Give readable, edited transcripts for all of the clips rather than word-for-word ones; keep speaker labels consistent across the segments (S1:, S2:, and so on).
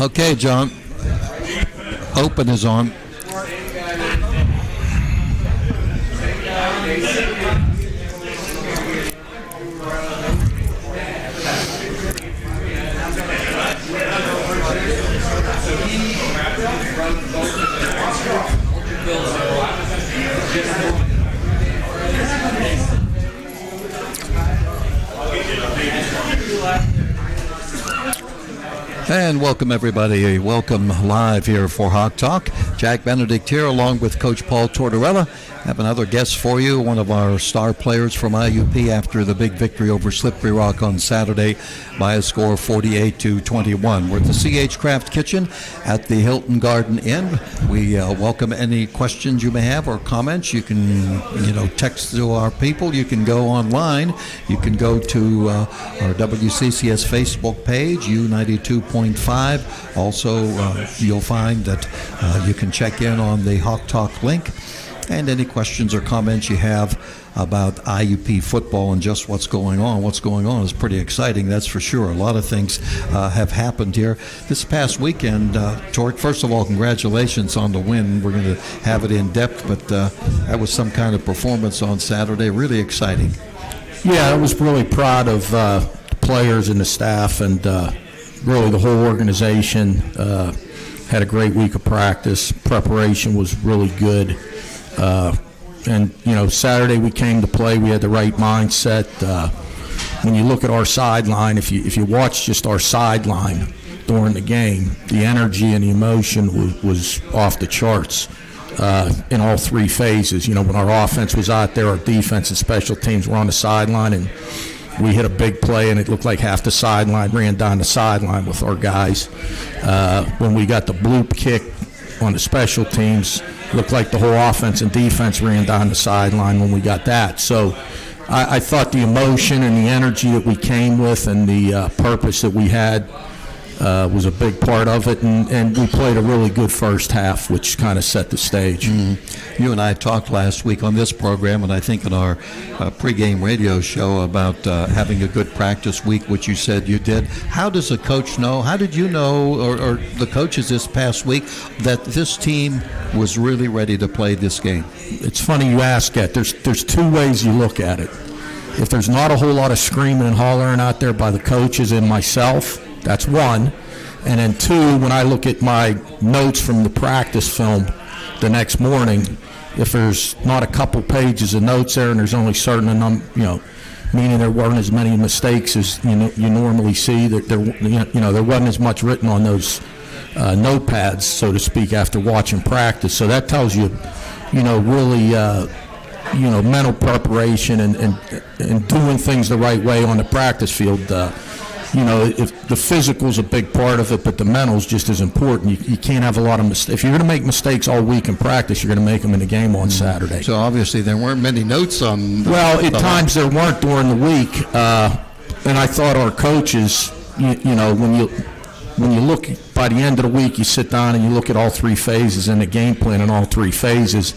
S1: Okay, John. Open is on. And welcome, everybody. Welcome live here for Hawk Talk. Jack Benedict here, along with Coach Paul Tortorella. Have another guest for you, one of our star players from IUP after the big victory over Slippery Rock on Saturday by a score of 48-21. We're at the C.H. Craft Kitchen at the Hilton Garden Inn. We welcome any questions you may have or comments. You can, text to our people. You can go online. You can go to our WCCS Facebook page, U92.5. Also, you'll find that you can check in on the Hawk Talk link. And any questions or comments you have about IUP football and just what's going on. What's going on is pretty exciting, that's for sure. A lot of things have happened here this past weekend. Torque, first of all, congratulations on the win. We're going to have it in depth, but that was some kind of performance on Saturday. Really exciting.
S2: Yeah, I was really proud of the players and the staff and really the whole organization. Had a great week of practice. Preparation was really good. And Saturday we came to play. We had the right mindset. When you look at our sideline, if you watch just our sideline during the game, the energy and the emotion was off the charts in all three phases. When our offense was out there, our defense and special teams were on the sideline, and we hit a big play, and it looked like half the sideline ran down the sideline with our guys. When we got the bloop kick on the special teams, looked like the whole offense and defense ran down the sideline when we got that. So I thought the emotion and the energy that we came with and the purpose that we had was a big part of it, and we played a really good first half, which kind of set the stage.
S1: Mm-hmm. You and I talked last week on this program, and I think in our pregame radio show, about having a good practice week, which you said you did. How does a coach know? How did you know, or the coaches this past week, that this team was really ready to play this game?
S2: It's funny you ask that. There's two ways you look at it. If there's not a whole lot of screaming and hollering out there by the coaches and myself, that's one. And then two, when I look at my notes from the practice film the next morning, if there's not a couple pages of notes there and there's only certain meaning there weren't as many mistakes as you normally see, that there wasn't as much written on those notepads, so to speak, after watching practice. So that tells you, really mental preparation and doing things the right way on the practice field. If the physical's a big part of it, but the mental's just as important. You can't have a lot of mistakes. If you're going to make mistakes all week in practice, you're going to make them in the game on Saturday.
S1: So obviously there weren't many notes on.
S2: Well, at times there weren't during the week, and I thought our coaches, when you look by the end of the week, you sit down and you look at all three phases and the game plan in all three phases.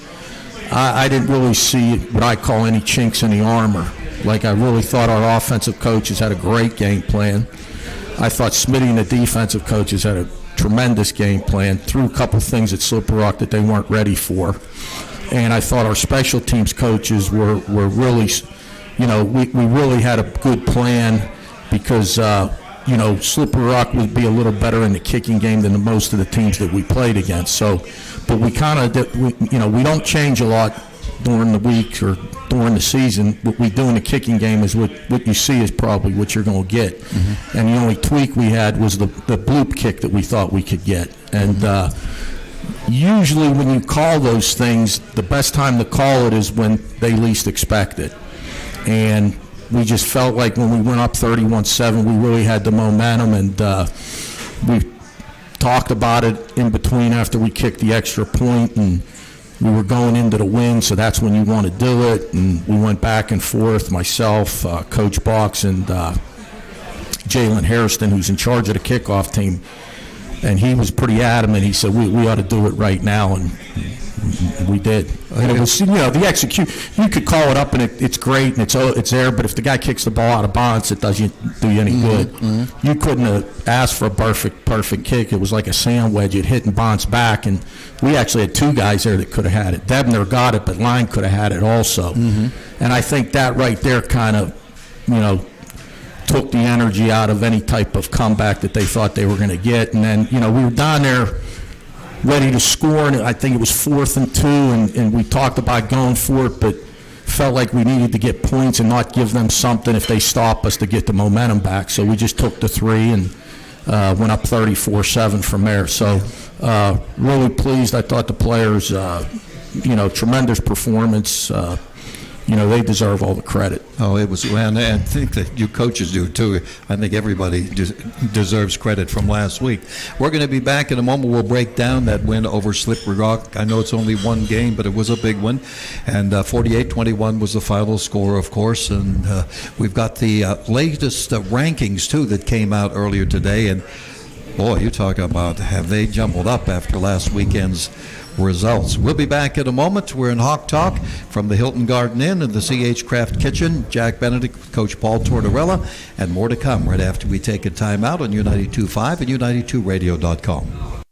S2: I didn't really see what I call any chinks in the armor. Like, I really thought our offensive coaches had a great game plan. I thought Smitty and the defensive coaches had a tremendous game plan, threw a couple things at Slippery Rock that they weren't ready for. And I thought our special teams coaches were really, we really had a good plan because, Slippery Rock would be a little better in the kicking game than most of the teams that we played against. So, but we we don't change a lot during the week or during the season. What we do in the kicking game is what you see is probably what you're going to get. Mm-hmm. And the only tweak we had was the bloop kick that we thought we could get. And usually when you call those things, the best time to call it is when they least expect it. And we just felt like when we went up 31-7, we really had the momentum, and we talked about it in between after we kicked the extra point, and we were going into the win, so that's when you want to do it. And we went back and forth, myself, Coach Box, and Jalen Hairston, who's in charge of the kickoff team. And he was pretty adamant. He said, we ought to do it right now. And and we did. And it was, the execute. You could call it up, and it's great, and it's there. But if the guy kicks the ball out of bounds, it doesn't do you any good. You couldn't have asked for a perfect kick. It was like a sand wedge. It hit and bounced back, and we actually had two guys there that could have had it. Debner got it, but Line could have had it also. And I think that right there kind of, took the energy out of any type of comeback that they thought they were going to get. And then, we were down there ready to score, and I think it was 4th and 2, and we talked about going for it, but felt like we needed to get points and not give them something if they stop us to get the momentum back. So we just took the 3 and went up 34-7 from there. So really pleased. I thought the players, tremendous performance. They deserve all the credit.
S1: Oh, it was, and I think that you coaches do too. I think everybody deserves credit from last week. We're going to be back in a moment. We'll break down that win over Slippery Rock. I know it's only one game, but it was a big one. And 48-21 was the final score, of course. And we've got the latest rankings, too, that came out earlier today. And, boy, you talk about have they jumbled up after last weekend's results. We'll be back in a moment. We're in Hawk Talk from the Hilton Garden Inn and the CH Craft Kitchen. Jack Benedict with Coach Paul Tortorella, and more to come right after we take a time out on U92.5 and U92Radio.com.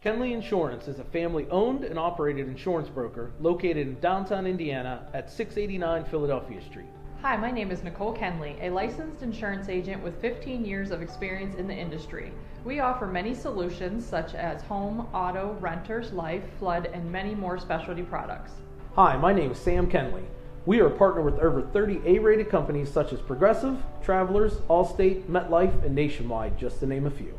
S3: Kenley Insurance is a family-owned and operated insurance broker located in downtown Indiana at 689 Philadelphia Street.
S4: Hi, my name is Nicole Kenley, a licensed insurance agent with 15 years of experience in the industry. We offer many solutions such as home, auto, renters, life, flood, and many more specialty products.
S3: Hi, my name is Sam Kenley. We are a partner with over 30 A-rated companies such as Progressive, Travelers, Allstate, MetLife, and Nationwide, just to name a few.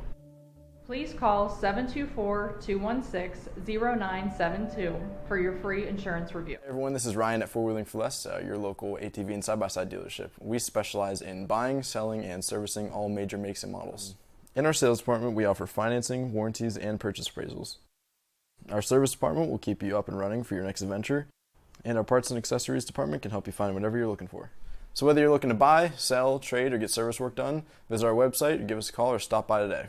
S4: Please call 724-216-0972 for your free insurance review.
S5: Hey everyone, this is Ryan at Four Wheeling for Less, your local ATV and side-by-side dealership. We specialize in buying, selling, and servicing all major makes and models. In our sales department, we offer financing, warranties, and purchase appraisals. Our service department will keep you up and running for your next adventure, and our parts and accessories department can help you find whatever you're looking for. So whether you're looking to buy, sell, trade, or get service work done, visit our website, give us a call, or stop by today.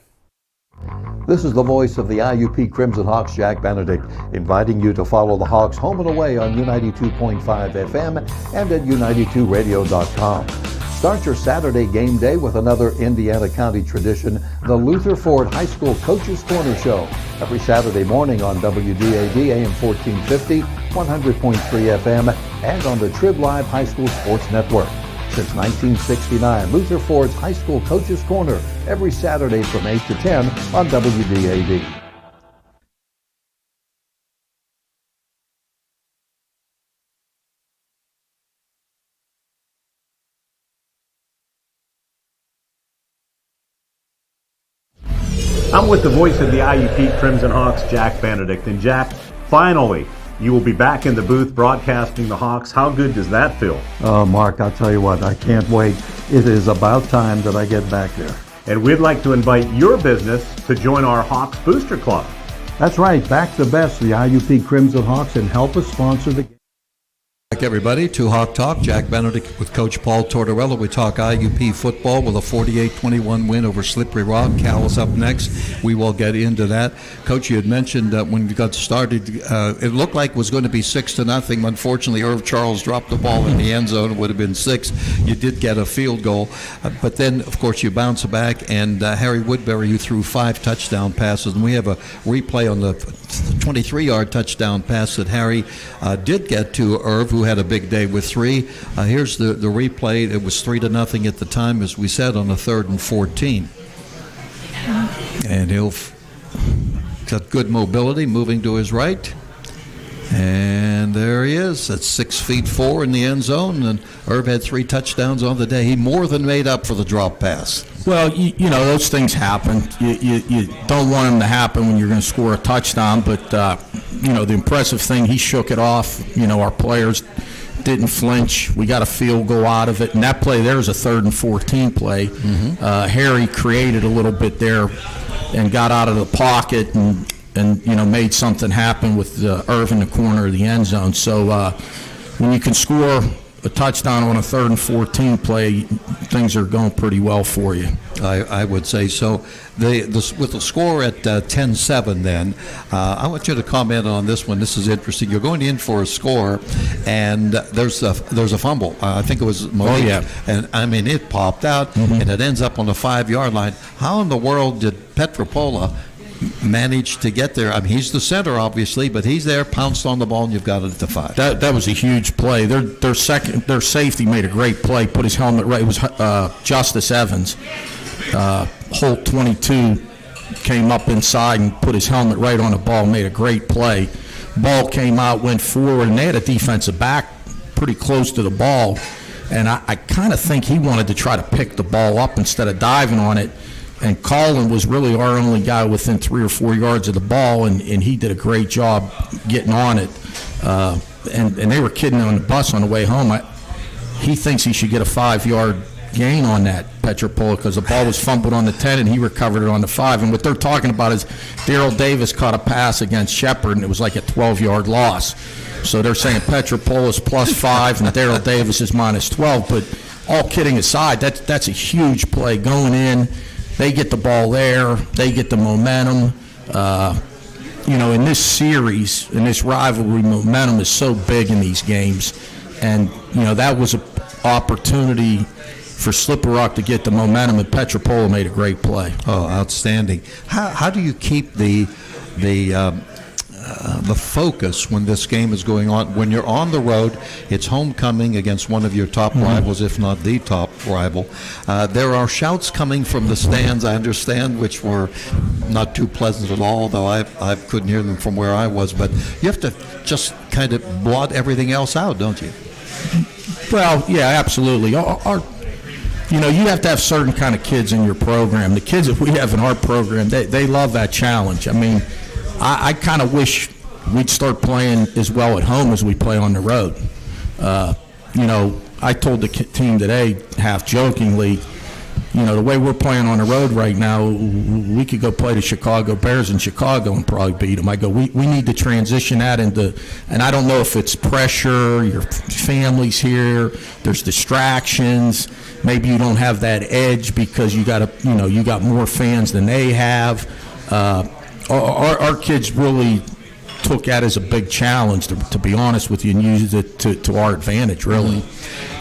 S1: This is the voice of the IUP Crimson Hawks, Jack Benedict, inviting you to follow the Hawks home and away on U92.5 FM and at U92Radio.com. Start your Saturday game day with another Indiana County tradition, the Luther Ford High School Coaches Corner Show, every Saturday morning on WDAD AM 1450, 100.3 FM, and on the Trib Live High School Sports Network. Since 1969, Luther Ford's High School Coaches Corner, every Saturday from 8 to 10 on WDAD.
S6: I'm with the voice of the IUP Crimson Hawks, Jack Benedict. And Jack, finally, you will be back in the booth broadcasting the Hawks. How good does that feel?
S1: Oh, Mark, I'll tell you what, I can't wait. It is about time that I get back there.
S6: And we'd like to invite your business to join our Hawks Booster Club.
S1: That's right, back the best, the IUP Crimson Hawks, and help us sponsor the game. Back everybody to Hawk Talk. Jack Benedict with Coach Paul Tortorella. We talk IUP football with a 48-21 win over Slippery Rock. Cal is up next. We will get into that. Coach, you had mentioned when we got started, it looked like it was going to be 6-0. Unfortunately, Irv Charles dropped the ball in the end zone. It would have been 6. You did get a field goal. But then, of course, you bounce back, and Harry Woodbury, you threw 5 touchdown passes. And we have a replay on the 23-yard touchdown pass that Harry did get to Irv, who had a big day with 3. Here's the replay. It was 3-0 at the time, as we said, on the 3rd and 14. And he'll got good mobility, moving to his right. And there he is at 6'4" in the end zone. And Irv had 3 touchdowns on the day. He more than made up for the drop pass.
S2: Well, you know, those things happen. You don't want them to happen when you're going to score a touchdown, but, you know, the impressive thing, he shook it off. You know, our players didn't flinch. We got a field goal out of it. And that play there was a 3rd and 14 play. Harry created a little bit there and got out of the pocket and you know, made something happen with Irv in the corner of the end zone. So when you can score a touchdown on a 3rd and 14 play, things are going pretty well for you.
S1: I would say so. With the score at 10-7 then, I want you to comment on this one. This is interesting. You're going in for a score, and there's a fumble. I think it was Malik.
S2: Oh, yeah.
S1: And, I mean, it popped out, and it ends up on the 5-yard line. How in the world did Tortorella manage to get there? I mean, he's the center, obviously, but he's there, pounced on the ball, and you've got it at the 5.
S2: That was a huge play. Their safety made a great play, put his helmet right. It was Justice Evans. Holt 22 came up inside and put his helmet right on the ball, made a great play. Ball came out, went forward, and they had a defensive back pretty close to the ball. And I kind of think he wanted to try to pick the ball up instead of diving on it. And Colin was really our only guy within 3 or 4 yards of the ball, and he did a great job getting on it. And they were kidding on the bus on the way home. He thinks he should get a 5-yard gain on that, Tortorella, because the ball was fumbled on the 10 and he recovered it on the 5. And what they're talking about is Daryl Davis caught a pass against Shepard, and it was like a 12-yard loss. So they're saying Tortorella is +5 and Daryl Davis is -12. But all kidding aside, that's a huge play going in. They get the ball there. They get the momentum. In this series, in this rivalry, momentum is so big in these games. And, that was an opportunity for Slippery Rock to get the momentum, and Tortorella made a great play.
S1: Oh, outstanding. How do you keep the focus when this game is going on? When you're on the road, it's homecoming against one of your top rivals, if not the top rival. There are shouts coming from the stands, I understand, which were not too pleasant at all, though I couldn't hear them from where I was. But you have to just kind of blot everything else out, don't you?
S2: Well, yeah, absolutely. You have to have certain kind of kids in your program. The kids that we have in our program, they love that challenge. I mean, I kind of wish we'd start playing as well at home as we play on the road. I told the team today, half jokingly, the way we're playing on the road right now, we could go play the Chicago Bears in Chicago and probably beat them. I go, we need to transition that into, and I don't know if it's pressure, your family's here, there's distractions, maybe you don't have that edge because you got more fans than they have. Our kids really took that as a big challenge, to be honest with you, and used it to our advantage, really.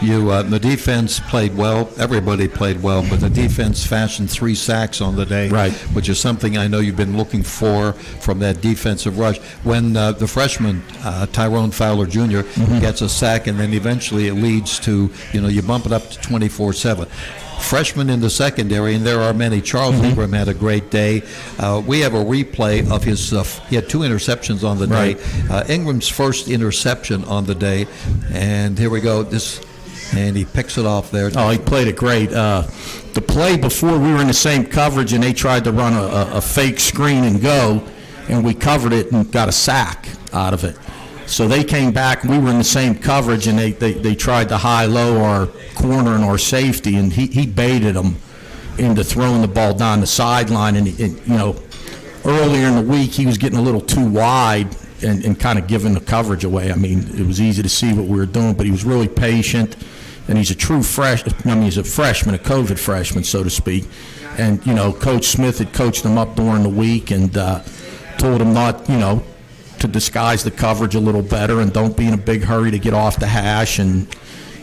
S1: The defense played well. Everybody played well, but the defense fashioned 3 sacks on the day,
S2: right,
S1: which is something I know you've been looking for from that defensive rush. When the freshman, Tyrone Fowler Jr., gets a sack, and then eventually it leads to, you bump it up to 24-7. Freshman in the secondary, and there are many. Charles Ingram had a great day. We have a replay of his, he had 2 interceptions on the day. Ingram's first interception on the day, and here we go. And he picks it off there.
S2: Oh, he played it great. The play before, we were in the same coverage, and they tried to run a fake screen and go, and we covered it and got a sack out of it. So they came back, we were in the same coverage, and they tried to high-low our corner and our safety, and he baited them into throwing the ball down the sideline. And earlier in the week, he was getting a little too wide and kind of giving the coverage away. I mean, it was easy to see what we were doing, but he was really patient, and he's a true he's a freshman, a COVID freshman, so to speak. And, Coach Smith had coached him up during the week and told him not, to disguise the coverage a little better and don't be in a big hurry to get off the hash and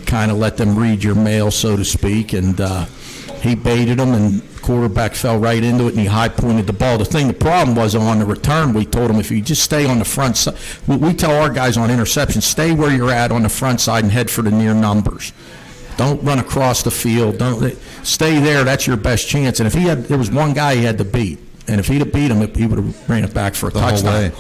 S2: kind of let them read your mail, so to speak. And he baited them, and the quarterback fell right into it, and he high-pointed the ball. The problem was on the return, we told him if you just stay on the front side, we tell our guys on interception, stay where you're at on the front side and head for the near numbers. Don't run across the field. Don't stay there. That's your best chance. And if there was one guy he had to beat, and if he'd have beat him, he would have ran it back for a touchdown.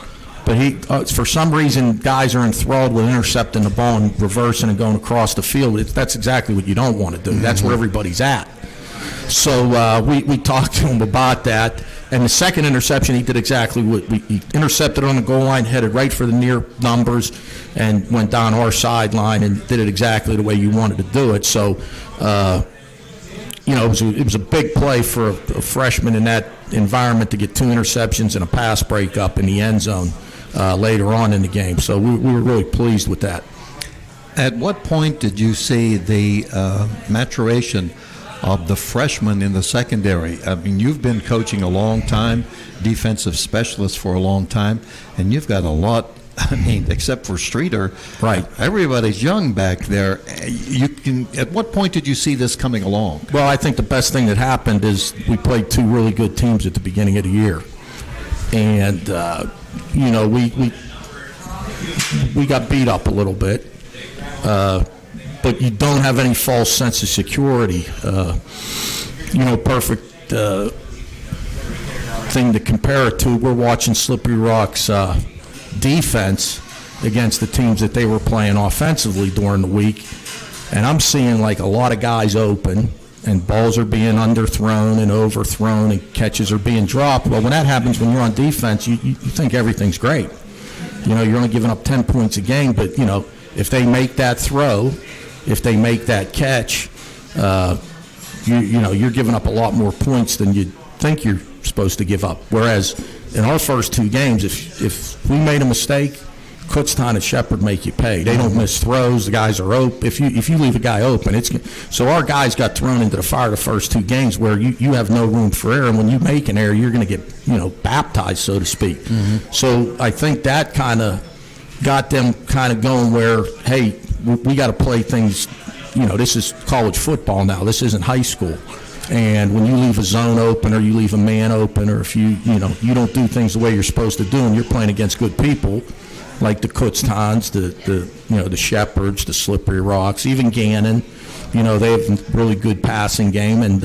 S2: But for some reason, guys are enthralled with intercepting the ball and reversing and going across the field. That's exactly what you don't want to do. That's where everybody's at. So we talked to him about that. And the second interception, he did exactly what he intercepted on the goal line, headed right for the near numbers, and went down our sideline and did it exactly the way you wanted to do it. So, it was a big play for a freshman in that environment to get 2 interceptions and a pass breakup in the end zone later on in the game. So we were really pleased with that.
S1: At what point did you see the maturation of the freshmen in the secondary? I mean, you've been coaching a long time, defensive specialist for a long time, and you've got a lot. I mean, except for Streeter,
S2: Right.
S1: Everybody's young back there. At what point did you see this coming along?
S2: Well, I think the best thing that happened is we played two really good teams at the beginning of the year, and we got beat up a little bit, but you don't have any false sense of security. Perfect thing to compare it to. We're watching Slippery Rock's defense against the teams that they were playing offensively during the week, and I'm seeing like a lot of guys open and balls are being underthrown and overthrown and catches are being dropped. Well, when that happens when you're on defense, you think everything's great. You're only giving up 10 points a game, but if they make that throw, if they make that catch, you're giving up a lot more points than you think you're supposed to give up. Whereas in our first two games, if we made a mistake, Kutztown and Shepherd make you pay. They don't miss throws. The guys are open. If you leave a guy open, so our guys got thrown into the fire the first two games where you have no room for error. And when you make an error, you're going to get baptized, so to speak. Mm-hmm. So I think that kind of got them kind of going where, hey, we got to play things. This is college football now. This isn't high school. And when you leave a zone open or you leave a man open, or if you don't do things the way you're supposed to do them, you're playing against good people like the Kutztowns, the Shepherds, the Slippery Rocks, even Gannon. They have a really good passing game, and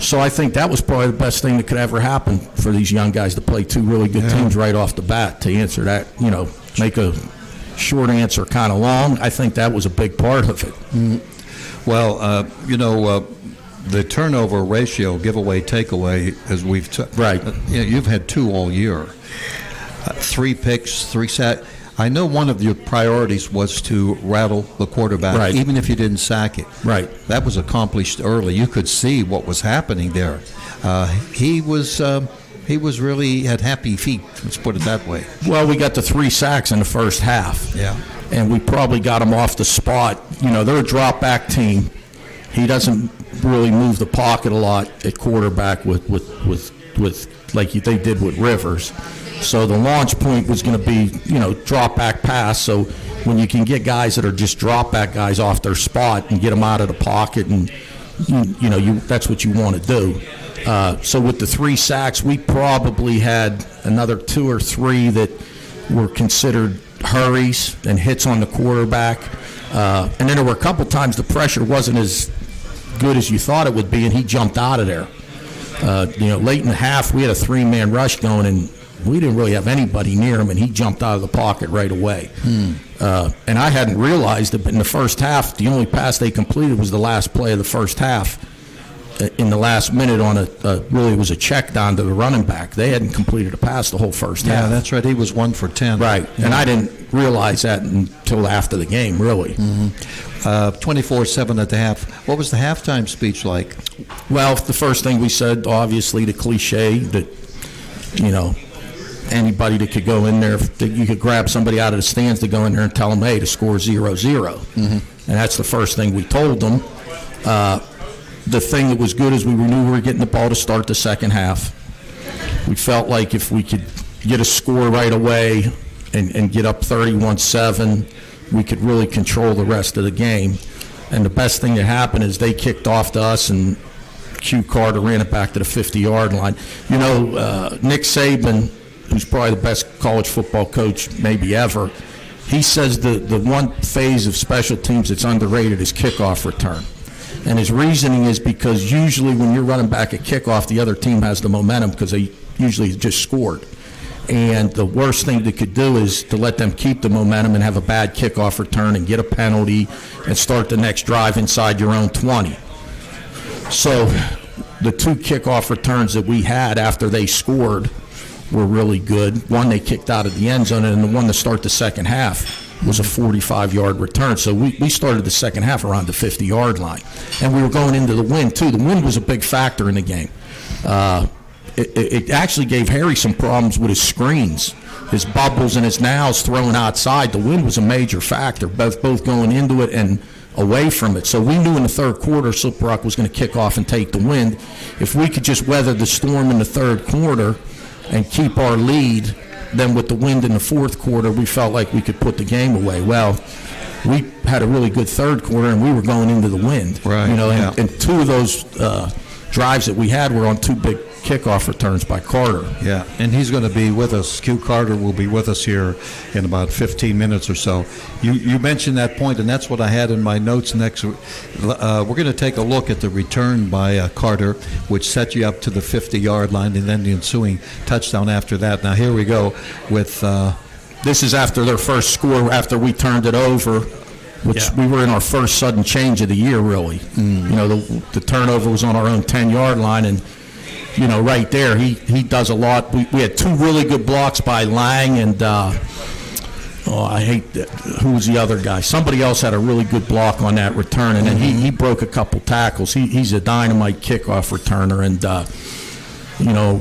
S2: so I think that was probably the best thing that could ever happen for these young guys to play two really good teams right off the bat. To answer that, make a short answer kind of long. I think that was a big part of it.
S1: Well, the turnover ratio, giveaway, takeaway, as we've
S2: right.
S1: You've had two all year. 3 picks, 3 sacks. I know one of your priorities was to rattle the quarterback,
S2: right,
S1: even if you didn't sack it.
S2: Right.
S1: That was accomplished early. You could see what was happening there. He was really had happy feet. Let's put it that way.
S2: Well, we got the 3 sacks in the first half.
S1: Yeah.
S2: And we probably got him off the spot. They're a drop back team. He doesn't really move the pocket a lot at quarterback with like they did with Rivers. So the launch point was going to be, drop back pass. So when you can get guys that are just drop back guys off their spot and get them out of the pocket, and that's what you want to do. So with the 3 sacks, we probably had another 2 or 3 that were considered hurries and hits on the quarterback. And then there were a couple times the pressure wasn't as good as you thought it would be, and he jumped out of there. Late in the half, we had a 3-man rush going, and we didn't really have anybody near him, and he jumped out of the pocket right away. And I hadn't realized it, but in the first half, the only pass they completed was the last play of the first half. In the last minute on really was a check down to the running back. They hadn't completed a pass the whole first half.
S1: Yeah, that's right. He was 1 for 10.
S2: Right, yeah. And I didn't realize that until after the game, really.
S1: 24-7 at the half. What was the halftime speech like?
S2: Well, the first thing we said, obviously, the cliche that, anybody that could go in there, you could grab somebody out of the stands to go in there and tell them, hey, the score is 0-0. And that's the first thing we told them. The thing that was good is we knew we were getting the ball to start the second half. We felt like if we could get a score right away and get up 31-7, we could really control the rest of the game. And the best thing that happened is they kicked off to us, and Q Carter ran it back to the 50-yard line. Nick Saban, who's probably the best college football coach maybe ever, he says the one phase of special teams that's underrated is kickoff return. And his reasoning is because usually when you're running back a kickoff, the other team has the momentum because they usually just scored. And the worst thing they could do is to let them keep the momentum and have a bad kickoff return and get a penalty and start the next drive inside your own 20. So the 2 kickoff returns that we had after they scored were really good. One they kicked out of the end zone, and the one to start the second half was a 45-yard return. So we started the second half around the 50-yard line. And we were going into the wind, too. The wind was a big factor in the game. it actually gave Harry some problems with his screens. His bubbles and his nows throwing outside. The wind was a major factor, both going into it and away from it. So we knew in the third quarter Slippery Rock was going to kick off and take the wind. If we could just weather the storm in the third quarter and keep our lead, then with the wind in the fourth quarter, we felt like we could put the game away. Well, we had a really good third quarter, and we were going into the wind.
S1: Right.
S2: And two of those drives that we had were on two big kickoff returns by Carter.
S1: Yeah, and he's going to be with us. Q Carter will be with us here in about 15 minutes or so. You mentioned that point, and that's what I had in my notes next. We're going to take a look at the return by Carter, which set you up to the 50-yard line, and then the ensuing touchdown after that. Now here we go with...
S2: this is after their first score, after we turned it over, which we were in our first sudden change of the year, really. The turnover was on our own 10-yard line, and right there, he does a lot. We had two really good blocks by Lang and, who was the other guy? Somebody else had a really good block on that return, and then he broke a couple tackles. He's a dynamite kickoff returner, and,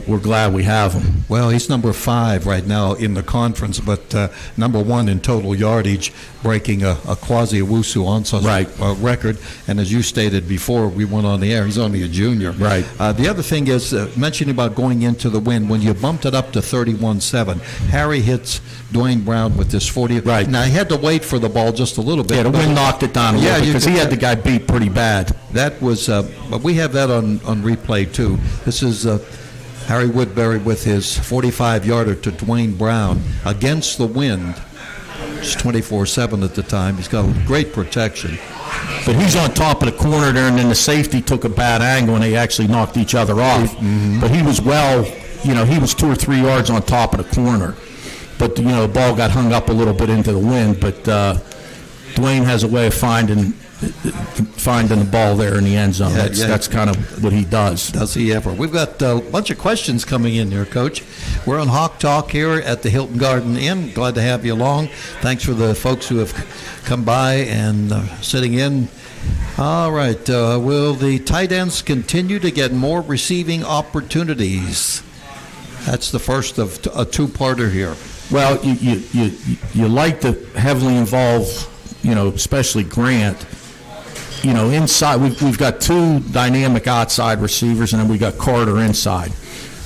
S2: we're glad we have him.
S1: Well, he's number 5 right now in the conference, but number 1 in total yardage, breaking a quasi-Owusu Ansah's record. And as you stated before we went on the air, he's only a junior.
S2: Right.
S1: The other thing is, mentioning about going into the wind, when you bumped it up to 31-7, Harry hits Dwayne Brown with this 40.
S2: Right.
S1: Now, he had to wait for the ball just a little bit.
S2: Yeah, the wind knocked it down a little bit because he had the guy beat pretty bad.
S1: That was, but we have that on replay, too. This is... Harry Woodbury with his 45-yarder to Dwayne Brown against the wind. It's 24-7 at the time. He's got great protection.
S2: But he's on top of the corner there, and then the safety took a bad angle, and they actually knocked each other off. But he was he was 2 or 3 yards on top of the corner. But, the ball got hung up a little bit into the wind. But Dwayne has a way of finding the ball there in the end zone. That's kind of what he does.
S1: Does he ever? We've got a bunch of questions coming in here, Coach. We're on Hawk Talk here at the Hilton Garden Inn. Glad to have you along. Thanks for the folks who have come by and sitting in. All right. Will the tight ends continue to get more receiving opportunities? That's the first of a two-parter here.
S2: Well, you like to heavily involve, especially Grant. Inside, we've got 2 dynamic outside receivers, and then we got Carter inside.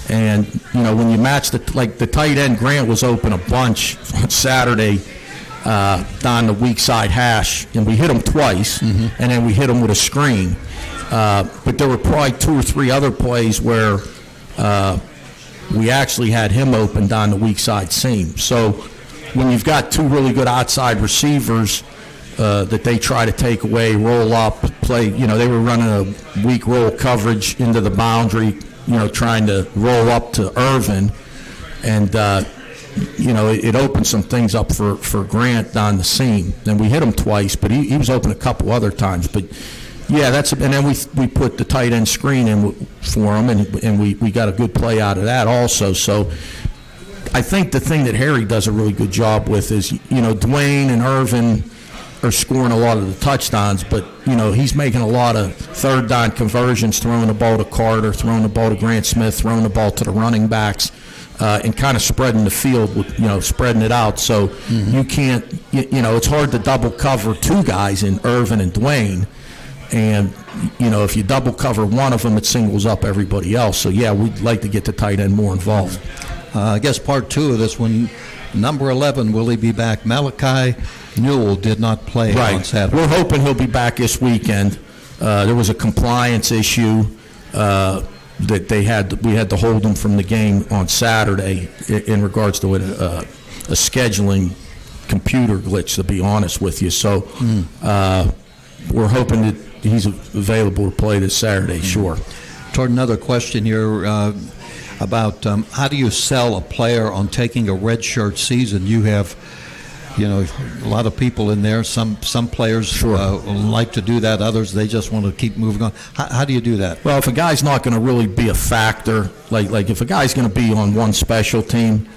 S2: And, when you match the tight end, Grant was open a bunch on Saturday down the weak side hash, and we hit him twice, and then we hit him with a screen. But there were probably 2 or 3 other plays where we actually had him open down the weak side seam. So when you've got 2 really good outside receivers, that they try to take away, roll up, play. They were running a weak roll coverage into the boundary, trying to roll up to Irvin. And, it opened some things up for Grant down the seam. And we hit him twice, but he was open a couple other times. But, yeah, and then we put the tight end screen in for him, and we got a good play out of that also. So I think the thing that Harry does a really good job with is, Dwayne and Irvin are scoring a lot of the touchdowns, but, he's making a lot of third down conversions, throwing the ball to Carter, throwing the ball to Grant Smith, throwing the ball to the running backs, and kind of spreading the field, with, spreading it out. So you can't, it's hard to double cover 2 guys in Irvin and Dwayne. And, if you double cover one of them, it singles up everybody else. So, yeah, we'd like to get the tight end more involved.
S1: I guess part 2 of this one, number 11, will he be back? Malachi Newell did not play on Saturday.
S2: We're hoping he'll be back this weekend. There was a compliance issue that we had to hold him from the game on Saturday in regards to a scheduling computer glitch, to be honest with you. So we're hoping that he's available to play this Saturday, sure.
S1: Toward another question here about how do you sell a player on taking a redshirt season? You have, a lot of people in there. Some players like to do that. Others, they just want to keep moving on. How do you do that?
S2: Well, if a guy's not going to really be a factor, like if a guy's going to be on one special team,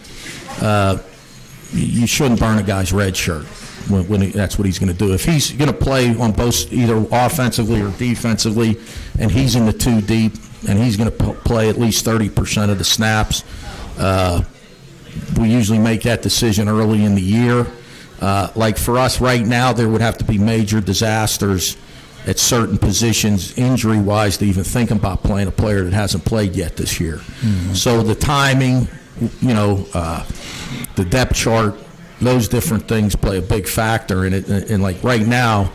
S2: you shouldn't burn a guy's red shirt. that's what he's going to do. If he's going to play on both, either offensively or defensively, and he's in the 2 deep, and he's going to play at least 30% of the snaps, we usually make that decision early in the year. Like for us right now, there would have to be major disasters at certain positions, injury-wise, to even think about playing a player that hasn't played yet this year. Mm-hmm. So the timing, the depth chart, those different things play a big factor in it. And like right now,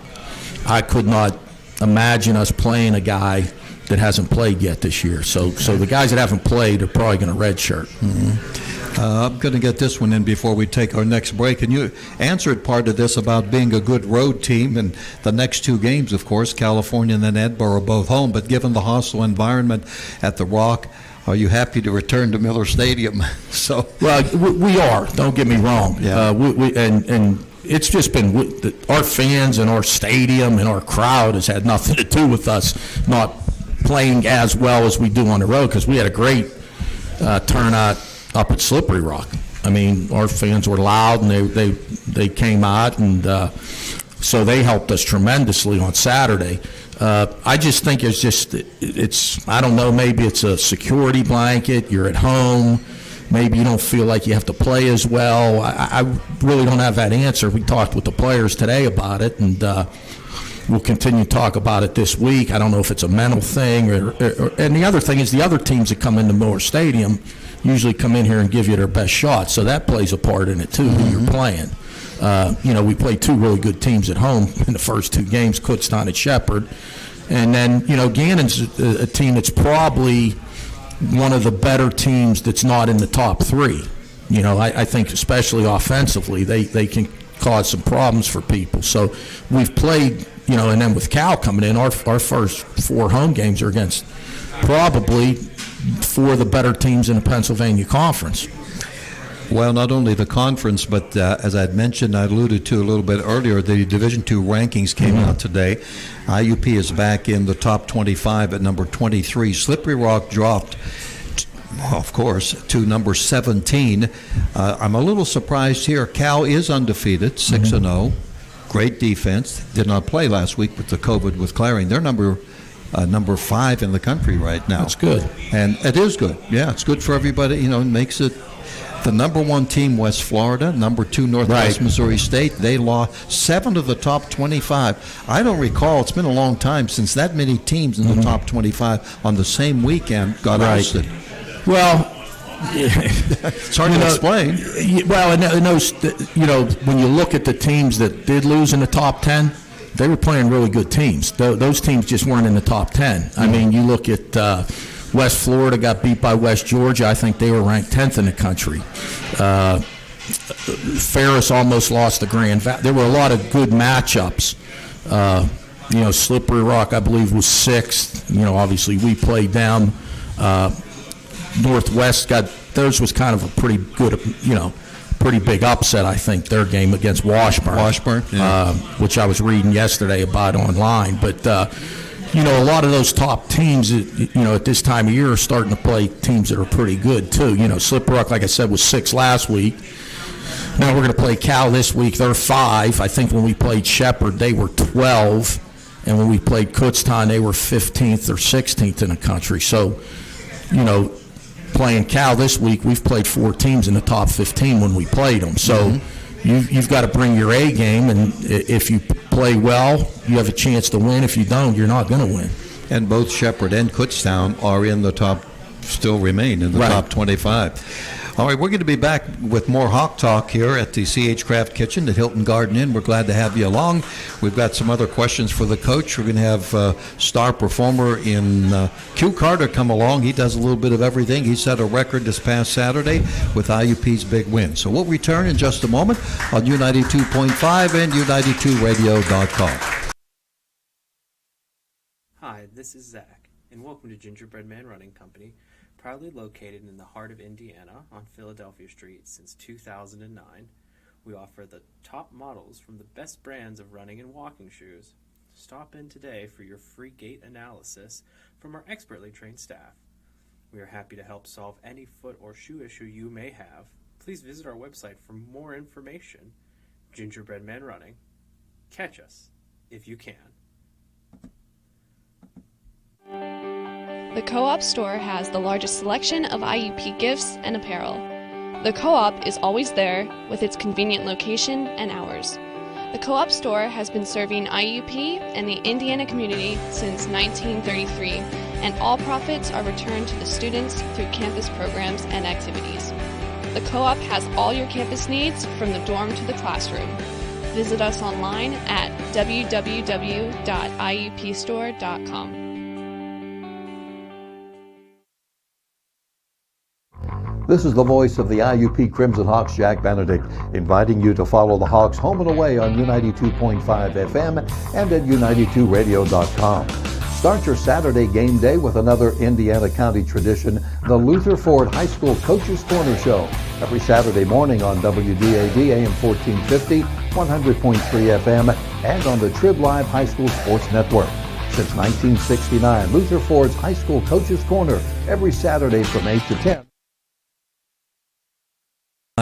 S2: I could not imagine us playing a guy that hasn't played yet this year. So the guys that haven't played are probably going to redshirt.
S1: Mm-hmm. I'm going to get this one in before we take our next break. And you answered part of this about being a good road team. And the next 2 games, of course, California and then Edinburgh, both home. But given the hostile environment at the Rock, are you happy to return to Miller Stadium?
S2: Well, we are. Don't get me wrong.
S1: Yeah.
S2: And it's just been our fans and our stadium and our crowd has had nothing to do with us not playing as well as we do on the road, because we had a great turnout up at Slippery Rock. I mean, our fans were loud, and they came out, and so they helped us tremendously on Saturday. I just think it's I don't know, maybe it's a security blanket. You're at home. Maybe you don't feel like you have to play as well. I really don't have that answer. We talked with the players today about it, and we'll continue to talk about it this week. I don't know if it's a mental thing, and the other thing is the other teams that come into Miller Stadium usually come in here and give you their best shot, so that plays a part in it too, who you're playing. We played 2 really good teams at home in the first 2 games, Kutztown and Shepherd. And then, Gannon's a team that's probably one of the better teams that's not in the top 3. I think especially offensively, they can cause some problems for people. So we've played, and then with Cal coming in, our first 4 home games are against probably 4 of the better teams in the Pennsylvania Conference.
S1: Well, not only the conference, but as I'd mentioned, I alluded to a little bit earlier, the Division II rankings came out today. IUP is back in the top 25 at number 23. Slippery Rock dropped, of course, to number 17. I'm a little surprised here. Cal is undefeated, 6-0. Great defense. Did not play last week with the COVID with Claring. They're number 5 in the country right now.
S2: That's good.
S1: And it is good. Yeah, it's good for everybody. It makes it the number 1 team, West Florida, number 2, Northwest Missouri State. They lost 7 of the top 25. I don't recall, it's been a long time since that many teams in the top 25 on the same weekend got ousted.
S2: Well,
S1: it's hard to explain.
S2: Well, and those, when you look at the teams that did lose in the top 10, they were playing really good teams. Those teams just weren't in the top 10. I mean, you look at West Florida got beat by West Georgia. I think they were ranked 10th in the country. Ferris almost lost the Grand Valley. There were a lot of good matchups. Slippery Rock, I believe, was 6th. Obviously we played them. Northwest theirs was kind of a pretty good, pretty big upset, I think, their game against Washburn.
S1: Yeah.
S2: Which I was reading yesterday about online. But, a lot of those top teams, at this time of year are starting to play teams that are pretty good, too. Slippery Rock, like I said, was 6 last week. Now we're going to play Cal this week. They're 5. I think when we played Shepherd, they were 12. And when we played Kutztown, they were 15th or 16th in the country. So, playing Cal this week, we've played 4 teams in the top 15 when we played them. So you've got to bring your A game, and if you play well, you have a chance to win. If you don't, you're not going to win.
S1: And both Shepherd and Kutztown are in the top, still remain in the top 25. All right, we're going to be back with more Hawk Talk here at the C.H. Craft Kitchen at Hilton Garden Inn. We're glad to have you along. We've got some other questions for the coach. We're going to have star performer in Q Carter come along. He does a little bit of everything. He set a record this past Saturday with IUP's big win. So we'll return in just a moment on U92.5 and U92Radio.com.
S7: Hi, this is Zach, and welcome to Gingerbread Man Running Company, proudly located in the heart of Indiana on Philadelphia Street since 2009. We offer the top models from the best brands of running and walking shoes. Stop in today for your free gait analysis from our expertly trained staff. We are happy to help solve any foot or shoe issue you may have. Please visit our website for more information. Gingerbread Man Running. Catch us if you can.
S8: The Co-op store has the largest selection of IUP gifts and apparel. The Co-op is always there with its convenient location and hours. The Co-op store has been serving IUP and the Indiana community since 1933, and all profits are returned to the students through campus programs and activities. The Co-op has all your campus needs from the dorm to the classroom. Visit us online at www.iupstore.com.
S1: This is the voice of the IUP Crimson Hawks, Jack Benedict, inviting you to follow the Hawks home and away on U92.5 FM and at U92radio.com. Start your Saturday game day with another Indiana County tradition, the Luther Ford High School Coaches Corner Show, every Saturday morning on WDAD AM 1450, 100.3 FM, and on the Trib Live High School Sports Network. Since 1969, Luther Ford's High School Coaches Corner, every Saturday from 8 to 10.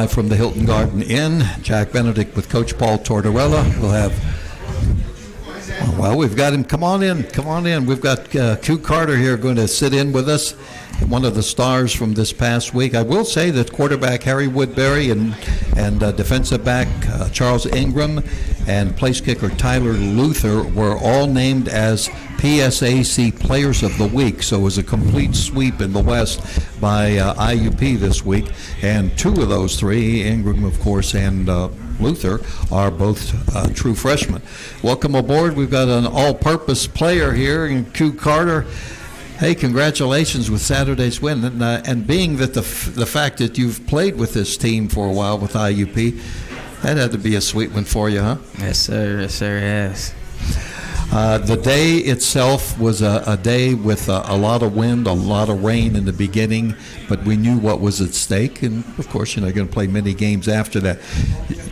S1: From the Hilton Garden Inn, Jack Benedict with Coach Paul Tortorella. We'll have, well, we've got him. Come on in. We've got Q Carter here going to sit in with us, one of the stars from this past week. I will say that quarterback Harry Woodbury and defensive back Charles Ingram and place kicker Tyler Luther were all named as PSAC Players of the Week, so it was a complete sweep in the West by IUP this week, and two of those three, Ingram, of course, and Luther, are both true freshmen. Welcome aboard. We've got an all-purpose player here in Q Carter. Hey, congratulations with Saturday's win, and being that the fact that you've played with this team for a while with IUP, that had to be a sweet one for you, huh?
S9: Yes, sir. Yes.
S1: The day itself was a day with a lot of wind, a lot of rain in the beginning, but we knew what was at stake, and of course, you're going to play many games after that.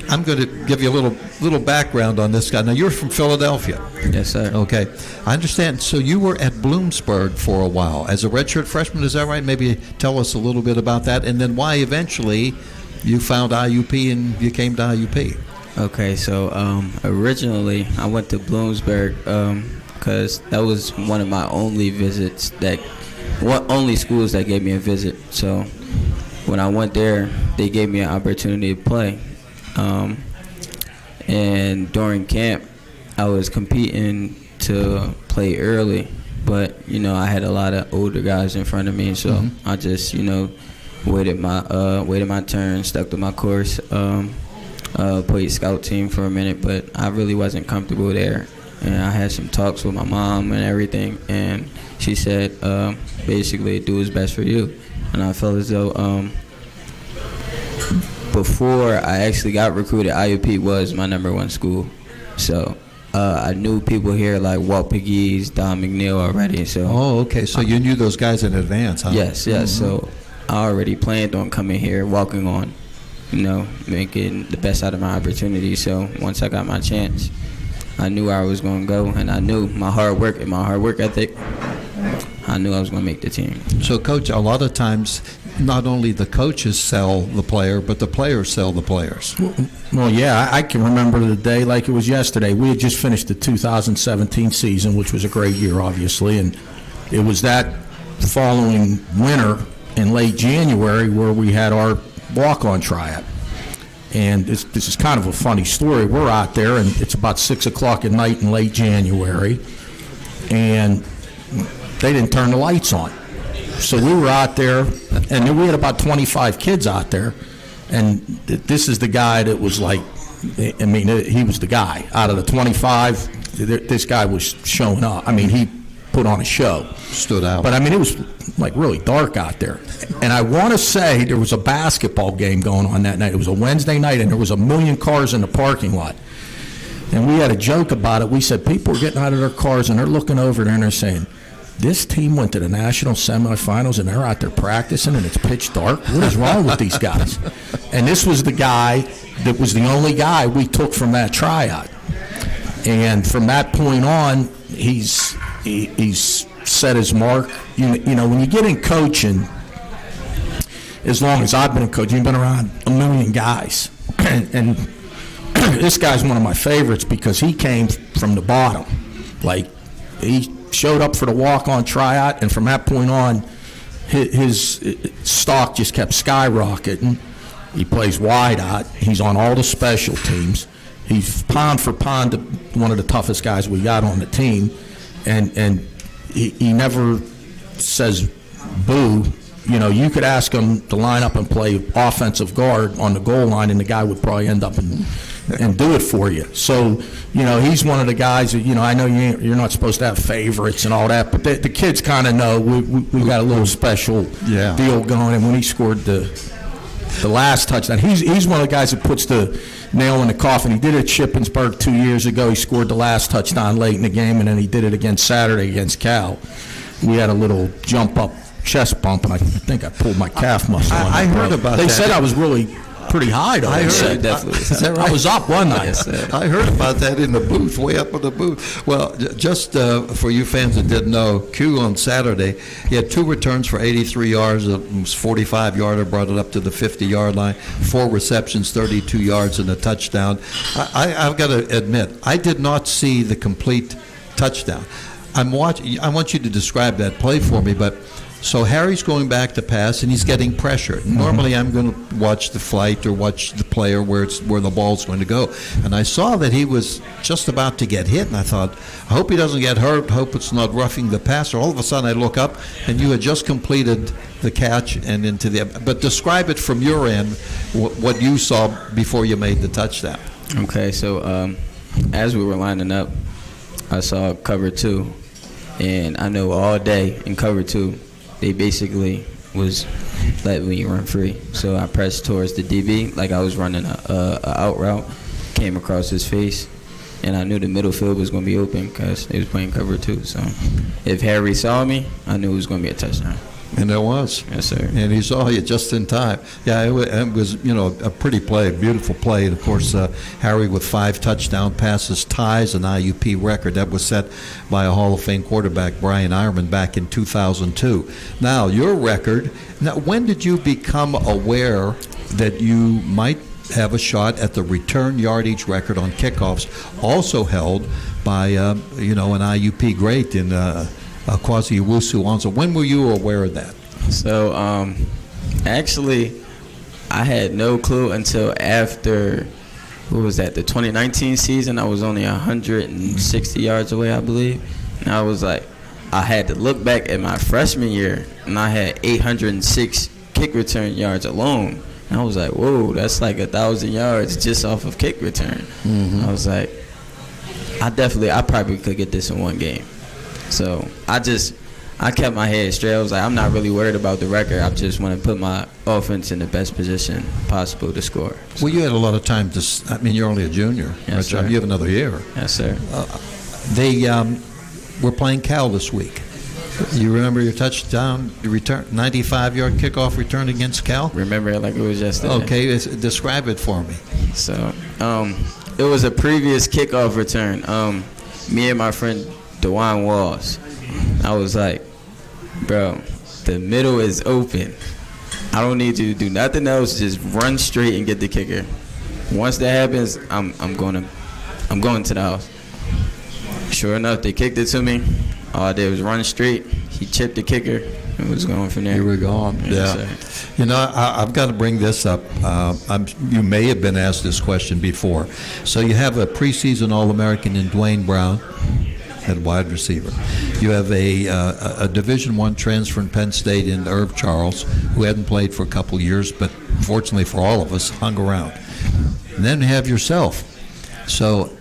S1: I'm going to give you a little background on this guy. Now, you're from Philadelphia.
S9: Yes, sir.
S1: Okay. I understand. So you were at Bloomsburg for a while as a redshirt freshman, is that right? Maybe tell us a little bit about that, and then why eventually you found IUP and you came to IUP.
S9: Okay, so originally I went to Bloomsburg because that was one of my only visits only schools that gave me a visit. So when I went there, they gave me an opportunity to play. And during camp, I was competing to play early, but I had a lot of older guys in front of me, so I just waited my turn, stuck to my course. Played scout team for a minute, but I really wasn't comfortable there. And I had some talks with my mom and everything, and she said, basically, do what's best for you. And I felt as though before I actually got recruited, IUP was my #1 school. So I knew people here like Walt Pegues, Don McNeil already. So.
S1: Oh, okay. So you knew those guys in advance, huh?
S9: Yes. So I already planned on coming here, walking on, making the best out of my opportunity. So once I got my chance, I knew where I was going to go, and I knew my hard work and my hard work ethic, I knew I was going to make the team.
S1: So, Coach, a lot of times not only the coaches sell the player, but the players sell the players.
S2: Well, yeah, I can remember the day like it was yesterday. We had just finished the 2017 season, which was a great year, obviously, and it was that following winter in late January where we had our walk-on tryout. And this is kind of a funny story. We're out there, and it's about 6 o'clock at night in late January, and they didn't turn the lights on. So we were out there, and then we had about 25 kids out there, and this is the guy that was like, I mean, he was the guy. Out of the 25, this guy was showing up. I mean, he put on a show.
S1: Stood out.
S2: But, I mean, it was like really dark out there. And I want to say there was a basketball game going on that night. It was a Wednesday night, and there was 1 million cars in the parking lot. And we had a joke about it. We said people are getting out of their cars, and they're looking over there, and they're saying, this team went to the national semifinals, and they're out there practicing, and it's pitch dark. What is wrong with these guys? And this was the guy that was the only guy we took from that tryout. And from that point on, he's set his mark. You know, when you get in coaching, as long as I've been in coaching, you've been around 1 million guys. And this guy's one of my favorites because he came from the bottom. Like, he showed up for the walk-on tryout, and from that point on, his stock just kept skyrocketing. He plays wide out. He's on all the special teams. He's pound for pound one of the toughest guys we got on the team, and he never says boo. You know, you could ask him to line up and play offensive guard on the goal line, and the guy would probably end up and do it for you. So, you know, he's one of the guys that, you know, I know you're not supposed to have favorites and all that, but the kids kind of know we got a little special deal going. And when he scored the last touchdown, he's one of the guys that puts the nail in the coffin. He did it at Shippensburg 2 years ago. He scored the last touchdown late in the game, and then he did it again Saturday against Cal. We had a little jump up chest bump, and I think I pulled my calf muscle.
S1: I heard about that.
S2: They said I was really pretty high, though.
S1: I heard
S9: definitely.
S1: Is that right?
S2: I was up one night.
S1: I heard about that in the booth, way up in the booth. Well, just for you fans that didn't know, Q on Saturday, he had 2 returns for 83 yards. It was 45-yarder, brought it up to the 50-yard line. 4 receptions, 32 yards, and a touchdown. I've got to admit, I did not see the complete touchdown. I want you to describe that play for me, but so Harry's going back to pass, and he's getting pressure. Normally, I'm going to watch the flight or watch the player where the ball's going to go. And I saw that he was just about to get hit, and I thought, I hope he doesn't get hurt. Hope it's not roughing the passer. All of a sudden, I look up, and you had just completed the catch and into the. But describe it from your end, what you saw before you made the touchdown.
S9: Okay, so as we were lining up, I saw cover 2, and I know all day in cover 2. They basically was letting me run free. So I pressed towards the DB like I was running a out route, came across his face, and I knew the middle field was going to be open because they was playing cover 2. So if Harry saw me, I knew it was going to be a touchdown.
S1: And there was.
S9: Yes, sir.
S1: And he saw you just in time. Yeah, it was, you know, a pretty play, a beautiful play. And, of course, Harry with 5 touchdown passes ties an IUP record. That was set by a Hall of Fame quarterback, Brian Ironman, back in 2002. Now, your record, when did you become aware that you might have a shot at the return yardage record on kickoffs, also held by, an IUP great in Kwasi Owusu-Ansah? When were you aware of that?
S9: So, actually, I had no clue until after, the 2019 season. I was only 160 yards away, I believe. And I was like, I had to look back at my freshman year, and I had 806 kick return yards alone. And I was like, whoa, that's like 1,000 yards just off of kick return. Mm-hmm. I was like, I probably could get this in one game. So I kept my head straight. I was like, I'm not really worried about the record. I just want to put my offense in the best position possible to score. So.
S1: Well, you had a lot of time you're only a junior.
S9: Yes, sir.
S1: You have another year.
S9: Yes, sir.
S1: They were playing Cal this week. You remember your touchdown, your return, 95-yard kickoff return against Cal?
S9: Remember it like it was yesterday.
S1: Okay, describe it for me.
S9: So, it was a previous kickoff return. Me and my friend DeJuan Walls, I was like, bro, the middle is open. I don't need you to do nothing else. Just run straight and get the kicker. Once that happens, I'm going to the house. Sure enough, they kicked it to me. All I did was run straight. He chipped the kicker and was going from there.
S1: You were gone. Yeah. You know, I've got to bring this up. You may have been asked this question before. So you have a preseason All-American in Dwayne Brown at wide receiver. You have a Division I transfer in Penn State in Irv Charles, who hadn't played for a couple years, but fortunately for all of us, hung around. And then you have yourself. So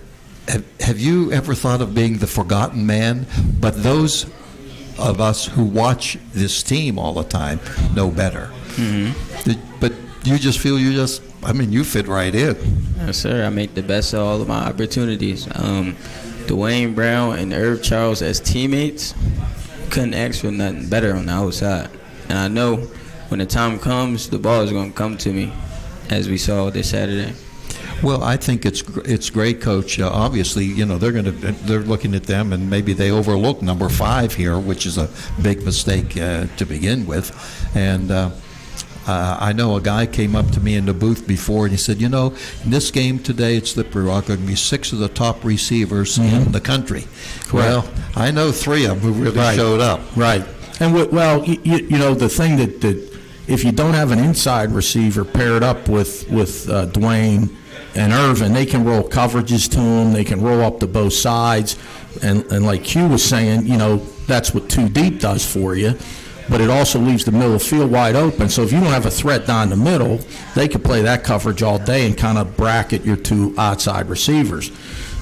S1: have you ever thought of being the forgotten man? But those of us who watch this team all the time know better. Mm-hmm. But you just feel you fit right in.
S9: Yes, sir. I make the best of all of my opportunities. Dwayne Brown and Irv Charles as teammates, couldn't ask for nothing better on the outside. And I know when the time comes, the ball is going to come to me, as we saw this Saturday.
S1: Well, I think it's great, Coach. Obviously, they're looking at them, and maybe they overlook number 5 here, which is a big mistake to begin with. And I know a guy came up to me in the booth before and he said, in this game today at Slippery Rock, there are going to be 6 of the top receivers in the country.
S2: Correct.
S1: Well, I know 3 of them who really showed up.
S2: Right. And the thing that if you don't have an inside receiver paired up with Dwayne and Irvin, they can roll coverages to him. They can roll up to both sides. And like Q was saying, that's what 2 deep does for you. But it also leaves the middle of the field wide open. So if you don't have a threat down the middle, they could play that coverage all day and kind of bracket your 2 outside receivers.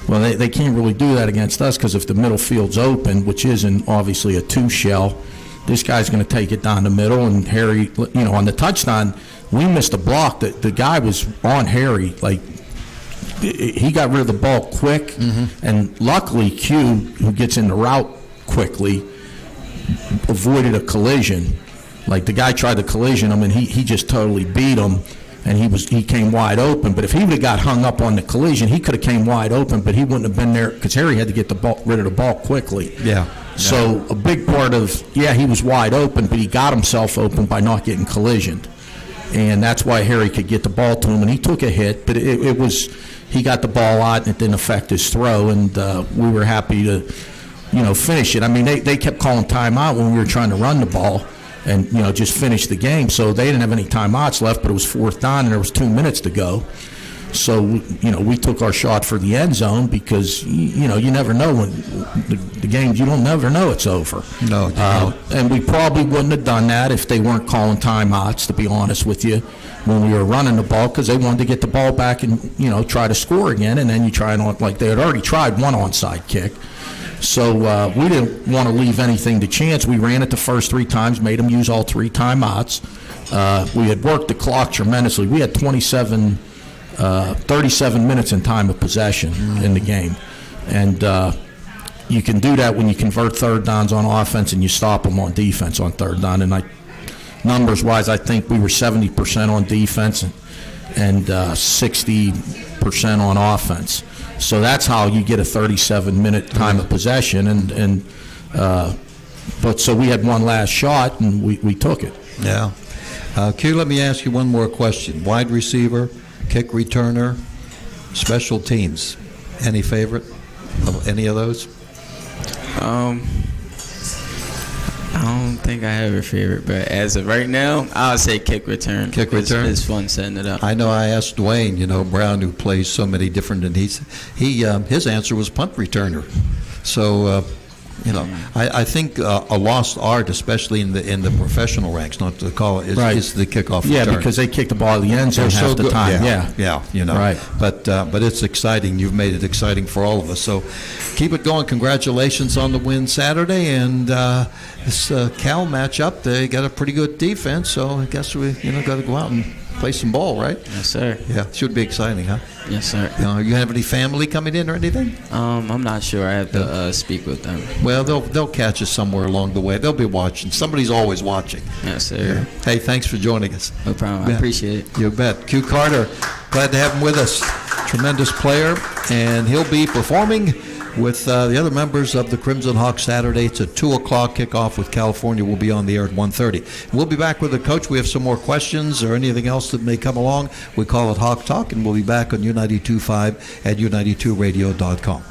S2: Well, they can't really do that against us because if the middle field's open, which isn't obviously a 2 shell, this guy's going to take it down the middle. And Harry, on the touchdown, we missed a block. The guy was on Harry. Like, he got rid of the ball quick. And luckily, Q, who gets in the route quickly, avoided a collision. Like, the guy tried to collision him, and he just totally beat him, and he came wide open. But if he would have got hung up on the collision, he could have came wide open, but he wouldn't have been there because Harry had to get rid of the ball quickly.
S1: Yeah.
S2: So a big part of, he was wide open, but he got himself open by not getting collisioned. And that's why Harry could get the ball to him, and he took a hit, but he got the ball out, and it didn't affect his throw, and we were happy to finish it. I mean, they kept calling timeout when we were trying to run the ball and, just finish the game. So they didn't have any timeouts left, but it was 4th down and there was 2 minutes to go. So, we took our shot for the end zone because, you never know when the games, you don't never know it's over.
S1: No.
S2: And we probably wouldn't have done that if they weren't calling timeouts, to be honest with you, when we were running the ball, because they wanted to get the ball back and, try to score again. And then you try like they had already tried one onside kick. So we didn't want to leave anything to chance. We ran it the first 3 times, made them use all 3 timeouts. We had worked the clock tremendously. We had 37 minutes in time of possession in the game. And you can do that when you convert 3rd downs on offense and you stop them on defense on 3rd down. And numbers-wise, I think we were 70% on defense and 60% on offense. So that's how you get a 37-minute time of possession, but so we had one last shot and we took it.
S1: Yeah. Q, let me ask you one more question. Wide receiver, kick returner, special teams. Any favorite of any of those?
S9: I don't think I have a favorite, but as of right now, I'll say kick return.
S1: Kick return?
S9: It's fun setting it up.
S1: I know I asked Dwayne, Brown, who plays so many different, and his answer was punt returner. So, I think a lost art, especially in the professional ranks, not to call it, is the kickoff return.
S2: Yeah, because they kick the ball at the end zone half the time.
S1: Yeah.
S2: Right.
S1: But it's exciting. You've made it exciting for all of us. So keep it going. Congratulations on the win Saturday, and this Cal matchup, they got a pretty good defense. So I guess we got to go out and play some ball, right?
S9: Yes, sir.
S1: Yeah, should be exciting, huh?
S9: Yes, sir.
S1: You have any family coming in or anything?
S9: I'm not sure. I have to speak with them.
S1: Well, they'll catch us somewhere along the way. They'll be watching. Somebody's always watching.
S9: Yes, sir.
S1: Yeah. Hey, thanks for joining us.
S9: No problem. I appreciate it.
S1: You bet. Q Carter, glad to have him with us. Tremendous player, and he'll be performing with the other members of the Crimson Hawks Saturday. It's a 2 o'clock kickoff with California. We'll be on the air at 1:30. We'll be back with the coach. We have some more questions or anything else that may come along. We call it Hawk Talk, and we'll be back on U92.5 at U92radio.com.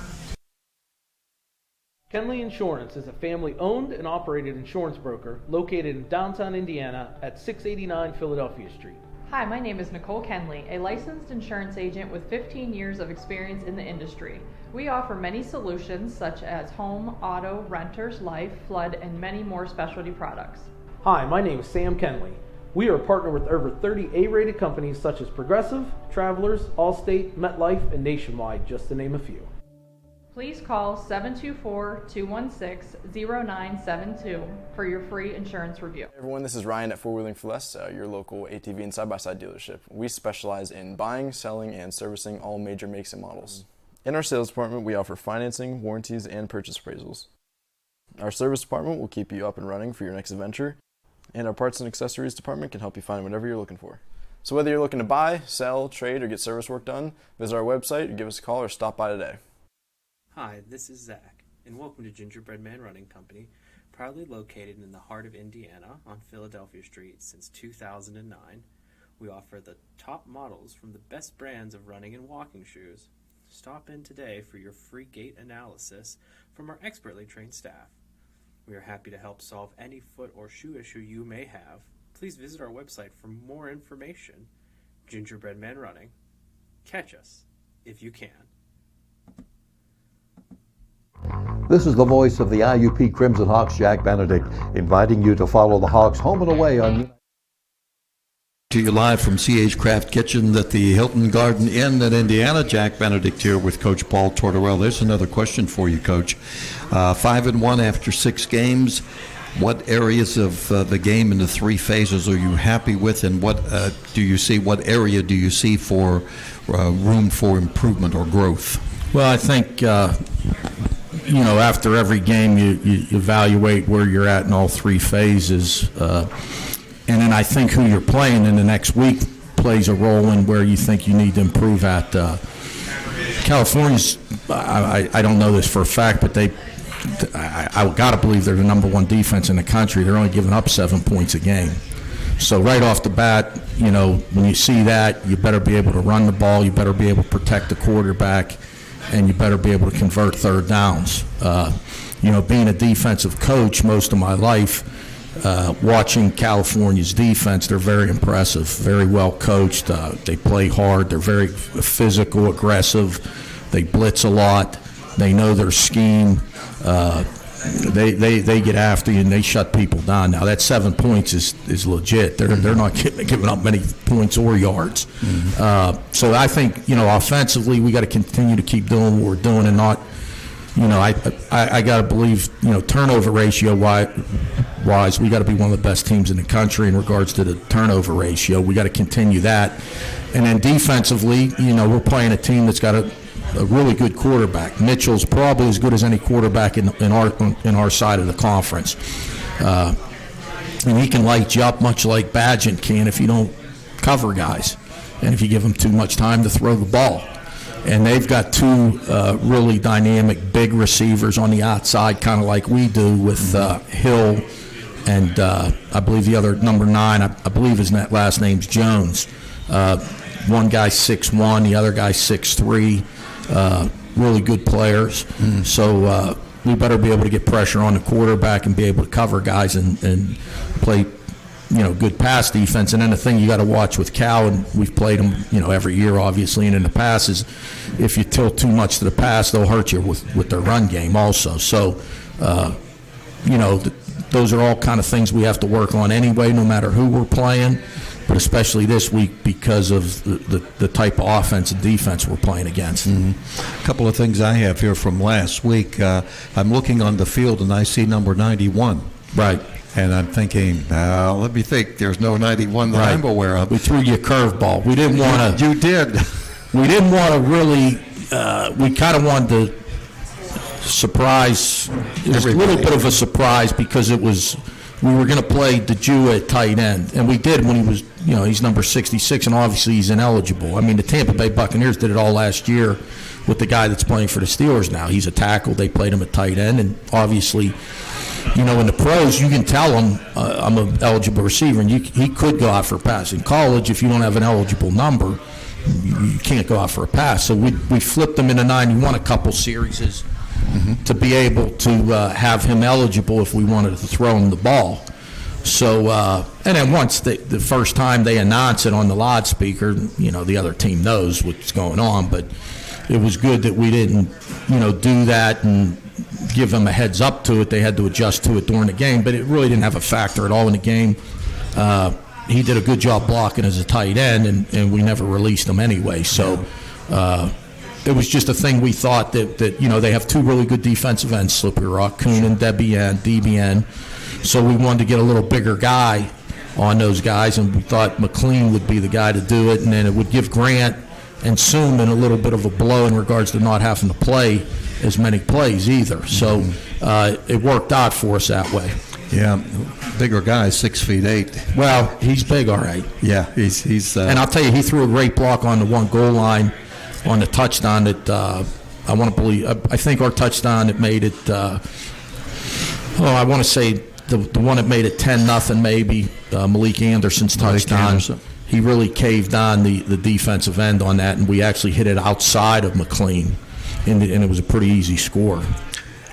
S3: Kenley Insurance is a family-owned and operated insurance broker located in downtown Indiana at 689 Philadelphia Street.
S4: Hi, my name is Nicole Kenley, a licensed insurance agent with 15 years of experience in the industry. We offer many solutions such as home, auto, renters, life, flood, and many more specialty products.
S3: Hi, my name is Sam Kenley. We are a partner with over 30 A-rated companies such as Progressive, Travelers, Allstate, MetLife, and Nationwide, just to name a few.
S4: Please call 724-216-0972 for your free insurance review.
S5: Hey everyone, this is Ryan at Four Wheeling for Less, your local ATV and side-by-side dealership. We specialize in buying, selling, and servicing all major makes and models. In our sales department, we offer financing, warranties, and purchase appraisals. Our service department will keep you up and running for your next adventure, and our parts and accessories department can help you find whatever you're looking for. So whether you're looking to buy, sell, trade, or get service work done, visit our website, give us a call, or stop by today.
S7: Hi, this is Zach, and welcome to Gingerbread Man Running Company, Proudly located in the heart of Indiana on Philadelphia Street since 2009, we offer the top models from the best brands of running and walking shoes. Stop in today for your free gait analysis from our expertly trained staff. We are happy to help solve any foot or shoe issue you may have. Please visit our website for more information. Gingerbread Man Running. Catch us if you can.
S1: This is the voice of the IUP Crimson Hawks, Jack Benedict, inviting you to follow the Hawks home and away on to you live from C.H. Craft Kitchen at the Hilton Garden Inn in Indiana. Jack Benedict here with Coach Paul Tortorella. There's another question for you, Coach. 5-1 after 6 games. What areas of the game in the 3 phases are you happy with, and what do you see? What area do you see for room for improvement or growth?
S2: Well, I think after every game you evaluate where you're at in all 3 phases, and then I think who you're playing in the next week plays a role in where you think you need to improve at. California's, I don't know this for a fact, but I got to believe they're the number 1 defense in the country. They're only giving up 7 points a game. So right off the bat, when you see that, you better be able to run the ball, you better be able to protect the quarterback, and you better be able to convert third downs. Being a defensive coach most of my life, watching California's defense, they're very impressive, very well coached. They play hard. They're very physical, aggressive. They blitz a lot. They know their scheme. They get after you and they shut people down. Now that 7 points is legit. They're not giving up many points or yards. Mm-hmm. So I think offensively we got to continue to keep doing what we're doing and not. I got to believe turnover ratio wise we got to be one of the best teams in the country in regards to the turnover ratio. We got to continue that, and then defensively we're playing a team that's got a really good quarterback. Mitchell's probably as good as any quarterback in our side of the conference. And he can light you up much like Badgett can if you don't cover guys and if you give them too much time to throw the ball. And they've got 2 really dynamic big receivers on the outside, kind of like we do with Hill and I believe the other number 9, I believe his last name's Jones. One guy's 6'1", the other guy's 6'3". Really good players. So we better be able to get pressure on the quarterback and be able to cover guys and play good pass defense. And then the thing you got to watch with Cal, and we've played them every year obviously, and in the pass is if you tilt too much to the pass, they'll hurt you with their run game also. So those are all kind of things we have to work on anyway, no matter who we're playing, but especially this week because of the type of offense and defense we're playing against.
S1: Mm-hmm. A couple of things I have here from last week. I'm looking on the field and I see number 91.
S2: Right.
S1: And I'm thinking, let me think, there's no 91 that I'm aware of.
S2: We threw you a curveball. We didn't want to.
S1: You did.
S2: We didn't want to really, we kind of wanted to surprise. It was a little bit of a surprise because we were going to play DeJua at tight end. And we did when he was, he's number 66, and obviously he's ineligible. I mean, the Tampa Bay Buccaneers did it all last year with the guy that's playing for the Steelers now. He's a tackle. They played him at tight end, and obviously, in the pros, you can tell him I'm an eligible receiver, and he could go out for a pass. In college, if you don't have an eligible number, you can't go out for a pass. So we flipped him into 91 a couple series to be able to have him eligible if we wanted to throw him the ball. So, and then once the first time they announce it on the loudspeaker, the other team knows what's going on. But it was good that we didn't, do that and give them a heads up to it. They had to adjust to it during the game, but it really didn't have a factor at all in the game. He did a good job blocking as a tight end, and we never released him anyway. So it was just a thing we thought that they have 2 really good defensive ends, Slippery Rock, Kuhn and DBN. So we wanted to get a little bigger guy on those guys, and we thought McLean would be the guy to do it, and then it would give Grant and Suman a little bit of a blow in regards to not having to play as many plays either. So it worked out for us that way.
S1: Yeah, bigger guy, 6'8".
S2: Well, he's big, all right.
S1: Yeah, he's.
S2: And I'll tell you, he threw a great block on the 1 goal line on the touchdown that I want to believe. I think our touchdown that made it Oh, I want to say the one that made it 10-0 maybe, Malik Anderson's touchdown. He really caved on the defensive end on that, and we actually hit it outside of McLean, and it was a pretty easy score.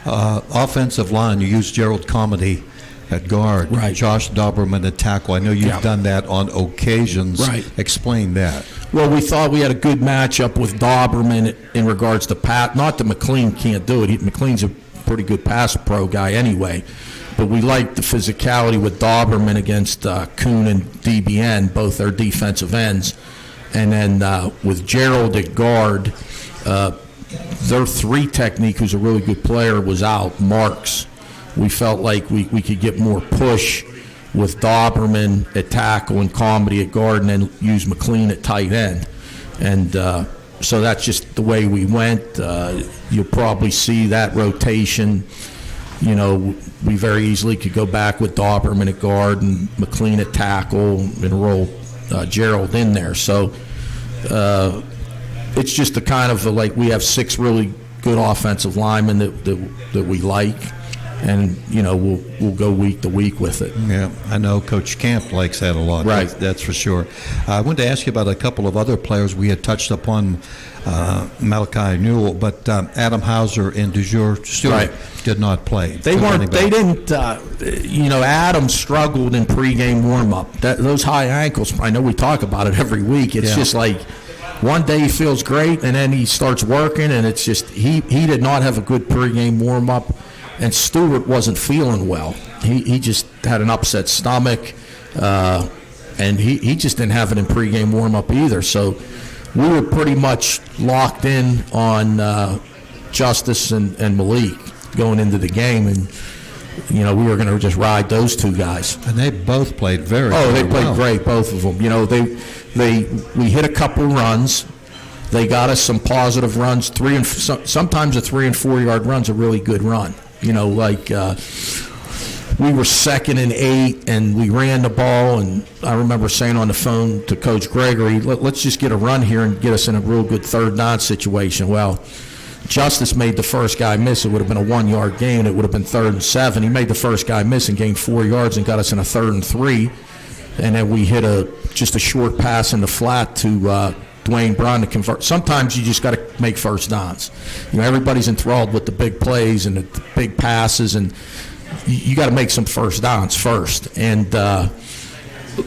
S1: Offensive line, you used Gerald Comedy at guard,
S2: right.
S1: Josh Doberman at tackle. I know you've done that on occasions.
S2: Right.
S1: Explain that.
S2: Well, we thought we had a good matchup with Doberman in regards to Pat. Not that McLean can't do it. McLean's a pretty good pass pro guy anyway. But we liked the physicality with Doberman against Kuhn and DBN, both their defensive ends. And then with Gerald at guard, their 3 technique, who's a really good player, was out, Marks. We felt like we could get more push with Doberman at tackle and Comedy at guard, and then use McLean at tight end. And so that's just the way we went. You'll probably see that rotation. You know, we very easily could go back with Doberman at guard and McLean at tackle and roll Gerald in there. So it's just the kind of like we have 6 really good offensive linemen that we like. And, you know, we'll go week to week with it.
S1: Yeah, I know Coach Camp likes that a lot.
S2: Right.
S1: That's for sure. I wanted to ask you about a couple of other players. We had touched upon Malachi Newell, but Adam Hauser and DeJour Stewart did not play.
S2: They didn't, you know, Adam struggled in pregame warm-up. Those high ankles, I know we talk about it every week. It's just like one day he feels great, and then he starts working, and it's just he did not have a good pregame warm-up. And Stewart wasn't feeling well. He just had an upset stomach, and he just didn't have it in pregame warm-up either. So we were pretty much locked in on Justice and Malik going into the game, and you know we were going to just ride those 2 guys.
S1: And they both played very
S2: they played
S1: well.
S2: great, both of them. You know we hit a couple runs. They got us some positive runs. Sometimes a 3 and 4 yard run's a really good run. You know, like we were 2nd and 8, and we ran the ball, and I remember saying on the phone to Coach Gregory, let's just get a run here and get us in a real good 3rd down situation. Well, Justice made the first guy miss. It would have been a 1-yard gain. It would have been 3rd and 7. He made the first guy miss and gained 4 yards and got us in a 3rd and 3. And then we hit just a short pass in the flat to Dwayne Brown to convert. Sometimes you just got to make first downs. You know, everybody's enthralled with the big plays and the big passes, and you got to make some first downs first. And our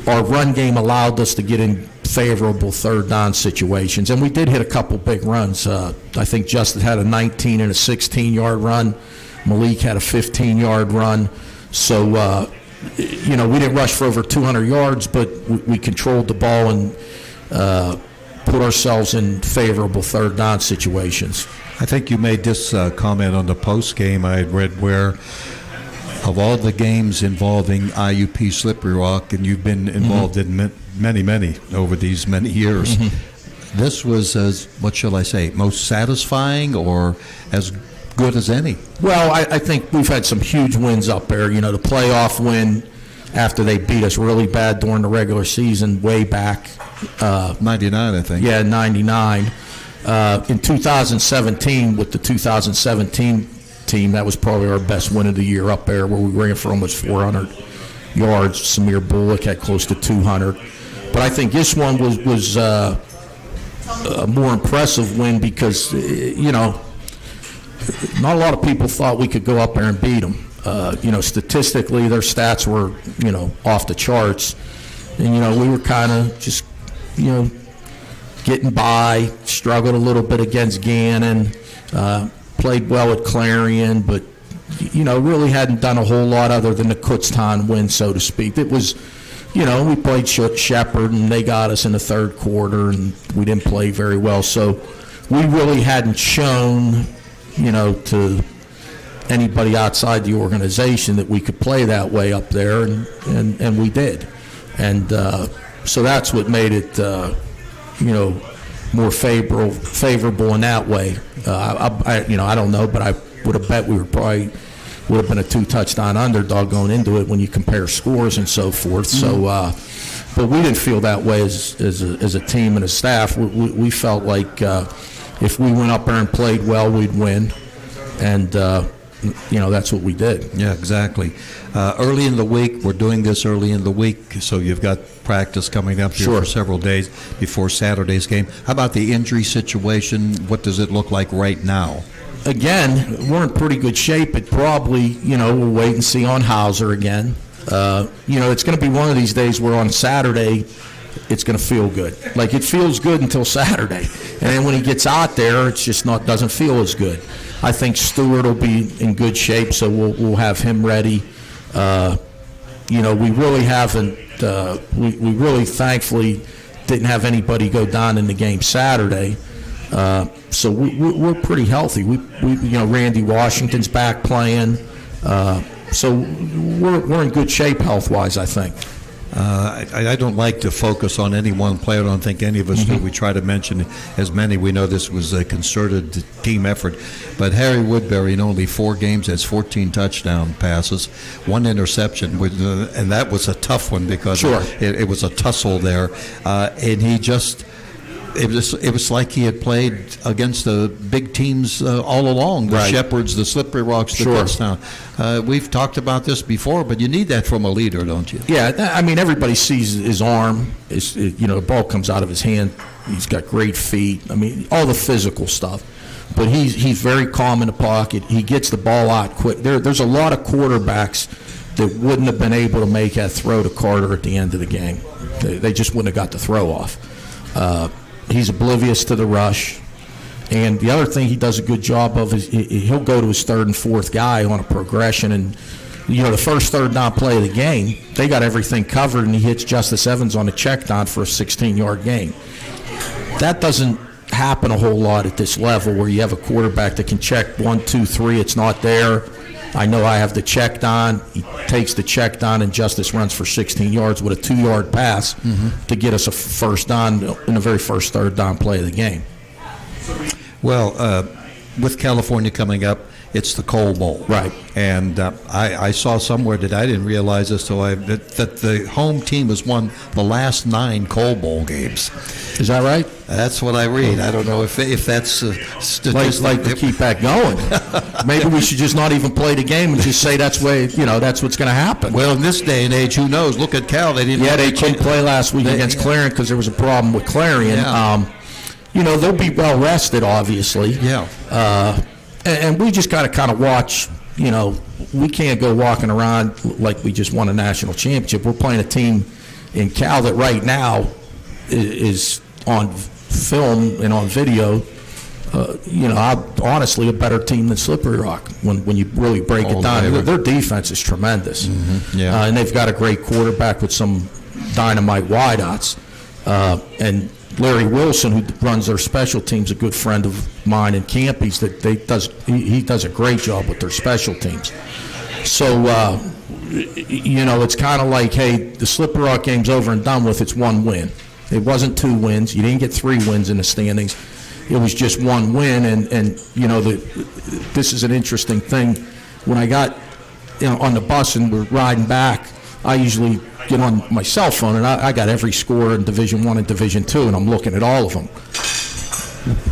S2: run game allowed us to get in favorable 3rd down situations, and we did hit a couple big runs. I think Justin had a 19 and a 16-yard run. Malik had a 15-yard run. So, you know, we didn't rush for over 200 yards, but we controlled the ball and put ourselves in favorable 3rd down situations.
S1: I think you made this comment on the post game I had read, where of all the games involving IUP Slippery Rock, and you've been involved in many over these many years, this was, what shall I say, most satisfying or as good as any?
S2: Well, I think we've had some huge wins up there. You know, the playoff win after they beat us really bad during the regular season way back.
S1: 99, I think.
S2: Yeah, 99. In 2017, with the 2017 team, that was probably our best win of the year up there, where we ran for almost 400 yards. Samir Bullock had close to 200. But I think this one was a more impressive win because, you know, not a lot of people thought we could go up there and beat them. You know, statistically, their stats were, you know, off the charts. And, you know, we were kind of just, you know, getting by, struggled a little bit against Gannon, played well at Clarion, but, you know, really hadn't done a whole lot other than the Kutztown win, so to speak. It was, you know, we played Shepherd, and they got us in the 3rd quarter, and we didn't play very well. So we really hadn't shown, you know, to anybody outside the organization that we could play that way up there, and we did. And so that's what made it, you know, more favorable in that way. I don't know, but I would have bet we would have been a 2-touchdown underdog going into it when you compare scores and so forth. So, but we didn't feel that way as a team and a staff. We felt like if we went up there and played well, we'd win. And that's what we did.
S1: Yeah, exactly. Early in the week, we're doing this early in the week, so you've got practice coming up here for several days before Saturday's game. How about the injury situation? What does it look like right now?
S2: Again, we're in pretty good shape. It probably, we'll wait and see on Hauser again. It's going to be one of these days where on Saturday it's going to feel good. Like, it feels good until Saturday. And then when he gets out there, it's just doesn't feel as good. I think Stewart will be in good shape, so we'll have him ready. We really haven't, we really thankfully didn't have anybody go down in the game Saturday. So we're pretty healthy. Randy Washington's back playing. So we're in good shape health-wise, I think.
S1: I don't like to focus on any one player. I don't think any of us do. We try to mention as many. We know this was a concerted team effort. But Harry Woodbury, in only 4 games, has 14 touchdown passes, 1 interception, and that was a tough one because it was a tussle there. And he just... It was like he had played against the big teams all along, the Shepherds, the Slippery Rocks, the Kutztown. We've talked about this before, but you need that from a leader, don't you?
S2: Yeah, I mean, everybody sees his arm. The ball comes out of his hand. He's got great feet. I mean, all the physical stuff. But he's very calm in the pocket. He gets the ball out quick. There's a lot of quarterbacks that wouldn't have been able to make that throw to Carter at the end of the game. They just wouldn't have got the throw off. He's oblivious to the rush. And the other thing he does a good job of is he'll go to his 3rd and 4th guy on a progression. And, the first 3rd down play of the game, they got everything covered, and he hits Justice Evans on a check down for a 16-yard gain. That doesn't happen a whole lot at this level where you have a quarterback that can check 1, 2, 3, it's not there. I know I have the check down. He takes the check down, and Justice runs for 16 yards with a 2-yard pass to get us a first down in the very first 3rd down play of the game.
S1: Well, with California coming up, it's the Coal Bowl.
S2: Right.
S1: And I saw somewhere that I didn't realize this that the home team has won the last 9 Coal Bowl games.
S2: Is that right?
S1: That's what I read. I don't know if that's statistic.
S2: Like to keep that going. Maybe we should just not even play the game and just say that's what's going to happen.
S1: Well, in this day and age, who knows? Look at Cal. They didn't.
S2: Yeah, they couldn't play last week against Clarion because there was a problem with Clarion.
S1: Yeah.
S2: They'll be well rested, obviously.
S1: Yeah.
S2: And we just got to kind of watch. We can't go walking around like we just won a national championship. We're playing a team in Cal that right now is on film and on video. Honestly, a better team than Slippery Rock when you really break it down. Their defense is tremendous.
S1: Yeah.
S2: And they've got a great quarterback with some dynamite wideouts. And Larry Wilson, who runs their special teams, a good friend of mine in Campy's, he does a great job with their special teams. So, it's kind of like, hey, the Slippery Rock game's over and done with. It's 1 win. It wasn't 2 wins. You didn't get 3 wins in the standings. It was just 1 win. And this is an interesting thing. When I got on the bus and we're riding back, I usually get on my cell phone, and I got every score in Division I and Division II, and I'm looking at all of them.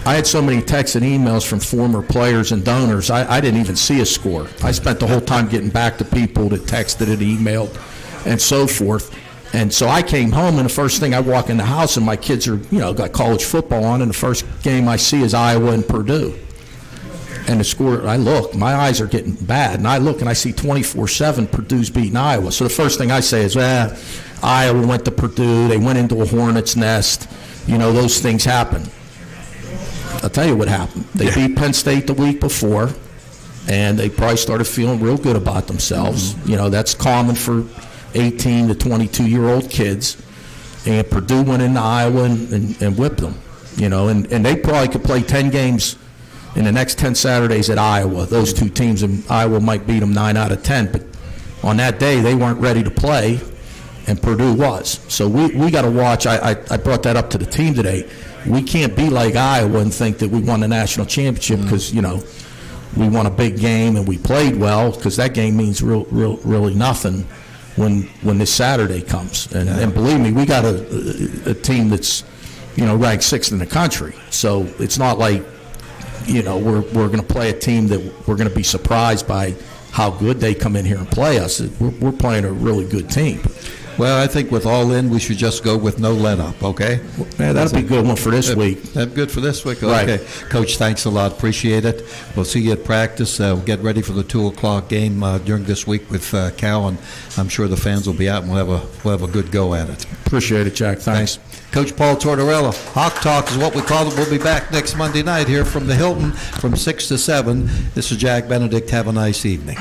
S2: I had so many texts and emails from former players and donors, I didn't even see a score. I spent the whole time getting back to people that texted and emailed and so forth. And so I came home, and the first thing I walk in the house, and my kids are, got college football on, and the first game I see is Iowa and Purdue. And the score, I look, my eyes are getting bad, and I look and I see 24-7 Purdue's beating Iowa. So the first thing I say is, Iowa went to Purdue, they went into a hornet's nest, those things happen. I'll tell you what happened. They beat Penn State the week before, and they probably started feeling real good about themselves. That's common for 18 to 22-year-old kids. And Purdue went into Iowa and whipped them, and they probably could play 10 games in the next 10 Saturdays at Iowa. Those 2 teams, and Iowa might beat them 9 out of 10, but on that day they weren't ready to play, and Purdue was. So we got to watch. I brought that up to the team today. We can't be like Iowa and think that we won the national championship because we won a big game and we played well, because that game means really nothing when this Saturday comes. And believe me, we got a team that's ranked 6th in the country. So it's not like you know, we're going to play a team that we're going to be surprised by how good they come in here and play us. We're playing a really good team.
S1: Well, I think with all in, we should just go with no let up, okay?
S2: Yeah, that'll be a good one for this week.
S1: That's good for this week?
S2: Right.
S1: Okay. Coach, thanks a lot. Appreciate it. We'll see you at practice. We'll get ready for the 2 o'clock game during this week with Cal, and I'm sure the fans will be out, and we'll have a good go at it.
S2: Appreciate it, Jack. Thanks.
S1: Coach Paul Tortorella. Hawk Talk is what we call it. We'll be back next Monday night here from the Hilton from 6 to 7. This is Jack Benedict. Have a nice evening.